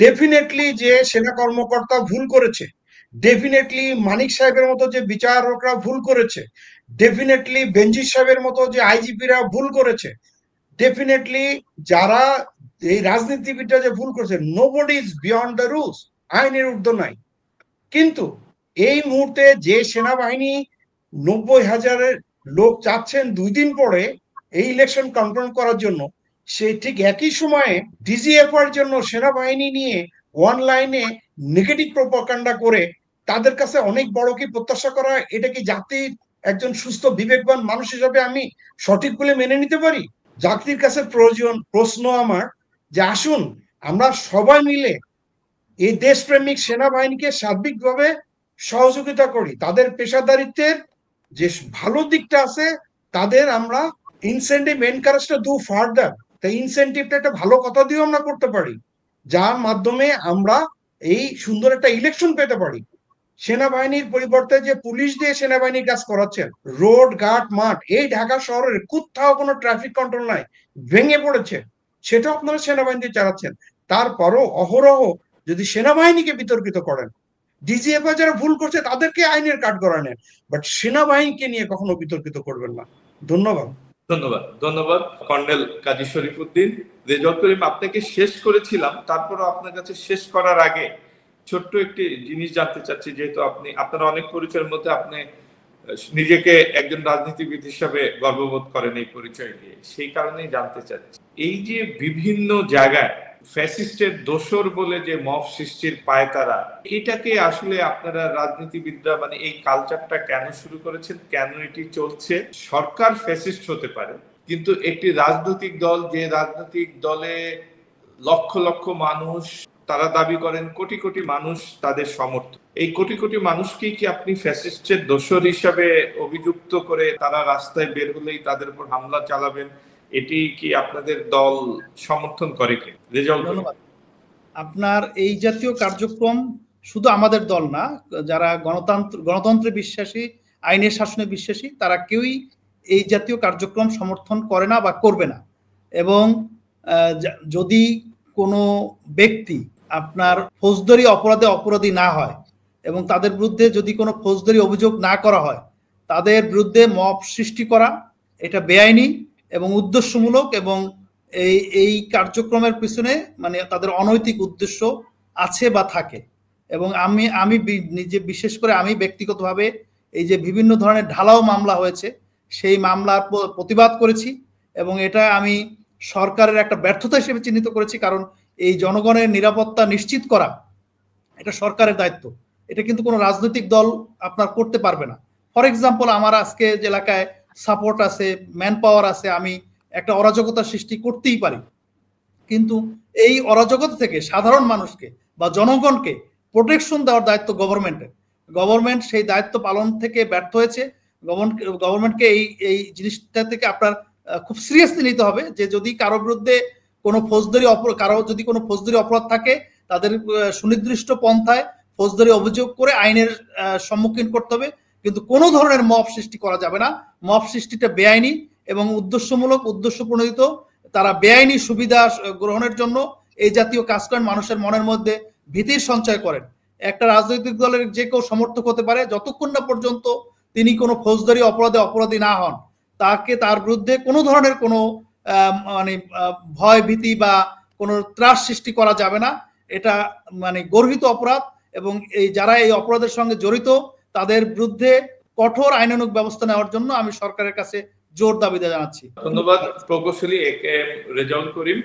ডেফিনেটলি যে সেনা কর্মকর্তা ভুল করেছে, ডেফিনেটলি মানিক সাহেবের মতো যে বিচারকরা ভুল করেছে, ডেফিনেটলি বেনজির সাহেবের মতো যে আইজিপিরা ভুল করেছে, ডেফিনেটলি যারা এই রাজনীতিবিদরা যে ভুল করেছে, nobody is beyond the rules, আইনের ঊর্ধ্বে নাই। কিন্তু এই মুহূর্তে যে সেনাবাহিনী 90,000 লোক চাচ্ছেন 2 দিন পরে এই ইলেকশন কনফার্ম করার জন্য, সে ঠিক একই সময়ে ডিজিএফআর জন্য সেনাবাহিনী নিয়ে অনলাইনে নেগেটিভ প্রপাগান্ডা করে তাদের কাছে অনেক বড় কি প্রত্যাশা করা, এটা কি জাতির একজন সুস্থ বিবেকবান মানুষ হিসাবে আমি সঠিক বলে মেনে নিতে পারি? জাতির কাছে প্রশ্ন আমার যে আসুন আমরা সবাই মিলে এই দেশপ্রেমিক সেনাবাহিনীকে সার্বিকভাবে সহযোগিতা করি, তাদের পেশাদারিত্বের যে ভালো দিকটা আছে তাদের আমরা ইনসেন্টিভ এনকারেজটা ডু ফার্দার, তাই ইনসেন্টিভটা একটা ভালো কথা দিয়েও আমরা করতে পারি, যার মাধ্যমে আমরা এই সুন্দর একটা ইলেকশন পেতে পারি। সেনাবাহিনীর পরিবর্তে যে পুলিশ দিয়ে সেনাবাহিনীর কাজ করাচ্ছেন, রোড ঘাট মাঠ, এই ঢাকা শহরের কোথাও কোনো ট্রাফিক কন্ট্রোল নাই, ভেঙে পড়েছে, সেটা আপনারা সেনাবাহিনী দিয়ে চালাচ্ছেন। তারপরও অহরহ যদি সেনাবাহিনীকে বিতর্কিত করেন, ডিজিএফআই যারা ভুল করছে তাদেরকে আইনের কাঠগড়ায় নেন, বাট সেনাবাহিনীকে নিয়ে কখনো বিতর্কিত করবেন না। ধন্যবাদ। ধন্যবাদ, ধন্যবাদ কর্নেল কাজী শরীফউদ্দিন। রেজাউল করিম, আপনাকে শেষ করেছিলাম, তারপরও আপনার কাছে শেষ করার আগে ছোট্ট একটি জিনিস জানতে চাচ্ছি, যেহেতু আপনার অনেক পরিচয়ের মধ্যে আপনি নিজেকে একজন রাজনীতিবিদ হিসাবে গর্ববোধ করেন এই পরিচয় দিয়ে, সেই কারণেই জানতে চাচ্ছি এই যে বিভিন্ন জায়গায় ফ্যাসিস্টের দোসর বলে যে মব সৃষ্টির পায়তারা, এটাকে আসলে আপনারা রাজনীতিবিদরা মানে এই কালচারটা কেন শুরু করেছেন, কেন এটি চলছে? সরকার ফ্যাসিস্ট হতে পারে, কিন্তু একটি রাজনৈতিক দল, যে রাজনৈতিক দলে লক্ষ লক্ষ মানুষ, তারা দাবি করেন কোটি কোটি মানুষ তাদের সমর্থন, এই কোটি কোটি মানুষকেই কি আপনি ফ্যাসিস্টের দোসর হিসাবে অভিযুক্ত করে তারা রাস্তায় বের হলেই তাদের উপর হামলা চালাবেন, এটি কি আপনাদের দল সমর্থন করে কি? ধন্যবাদ। আপনার এই জাতীয় কার্যক্রম শুধু আমাদের দল না, যারা গণতন্ত্রে বিশ্বাসী, আইনের শাসনে বিশ্বাসী, তারা কেউই এই জাতীয় কার্যক্রম সমর্থন করে না বা করবে না। এবং যদি কোনো ব্যক্তি আপনার ফৌজদারি অপরাধে অপরাধী না হয় এবং তাদের বিরুদ্ধে যদি কোনো ফৌজদারি অভিযোগ না করা হয়, তাদের বিরুদ্ধে মব সৃষ্টি করা এটা বেআইনি এবং উদ্দেশ্যমূলক, এবং এই কার্যক্রমের পিছনে মানে তাদের অনৈতিক উদ্দেশ্য আছে বা থাকে। এবং আমি নিজে বিশেষ করে আমি ব্যক্তিগতভাবে এই যে বিভিন্ন ধরনের ঢালাও মামলা হয়েছে সেই মামলার প্রতিবাদ করেছি, এবং এটা আমি সরকারের একটা ব্যর্থতা হিসেবে চিহ্নিত করেছি। কারণ এই জনগণের নিরাপত্তা নিশ্চিত করা এটা সরকারের দায়িত্ব, এটা কিন্তু কোনো রাজনৈতিক দল আপনার করতে পারবে না। ফর এক্সাম্পল, আমার আজকে যে এলাকায় সাপোর্ট আছে, ম্যান পাওয়ার আছে, আমি একটা অরাজকতা সৃষ্টি করতেই পারি, কিন্তু এই অরাজকতা থেকে সাধারণ মানুষকে বা জনগণকে প্রোটেকশন দেওয়ার দায়িত্ব গভর্নমেন্টের। গভর্নমেন্ট সেই দায়িত্ব পালন থেকে ব্যর্থ হয়েছে। গভর্নমেন্টকে এই জিনিসটা থেকে আপনার খুব সিরিয়াসলি নিতে হবে যে যদি কারো বিরুদ্ধে কোনো ফৌজদারি অপরাধ থাকে, তাদের সুনির্দিষ্ট পন্থায় ফৌজদারি অভিযোগ করে আইনের সম্মুখীন করতে হবে, কিন্তু কোনো ধরনের মব সৃষ্টি করা যাবে না। মব সৃষ্টিটা বেআইনি এবং উদ্দেশ্যমূলক, উদ্দেশ্য প্রণোদিত। তারা বেআইনি সুবিধা গ্রহণের জন্য এই জাতীয় কাজ করেন, মানুষের মনের মধ্যে ভীতির সঞ্চয় করেন। একটা রাজনৈতিক দলের যে কেউ সমর্থক হতে পারে, যতক্ষণ না পর্যন্ত তিনি কোনো ফৌজদারি অপরাধে অপরাধী না হন, তার বিরুদ্ধে কোনো ধরনের কোনো মানে ভয় ভীতি বা কোনো ত্রাস সৃষ্টি করা যাবে না। এটা মানে গর্হিত অপরাধ, এবং যারা এই অপরাধের সঙ্গে জড়িত তাদের বিরুদ্ধে কঠোর আইনানুগ ব্যবস্থা নেওয়ার জন্য আমি সরকারের কাছে জোর দাবি জানাচ্ছি। ধন্যবাদ প্রকৌশলী এ কে এম রেজাউল করিম,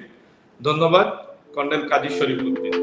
ধন্যবাদ কর্নেল কাজী শরীফ উদ্দিন।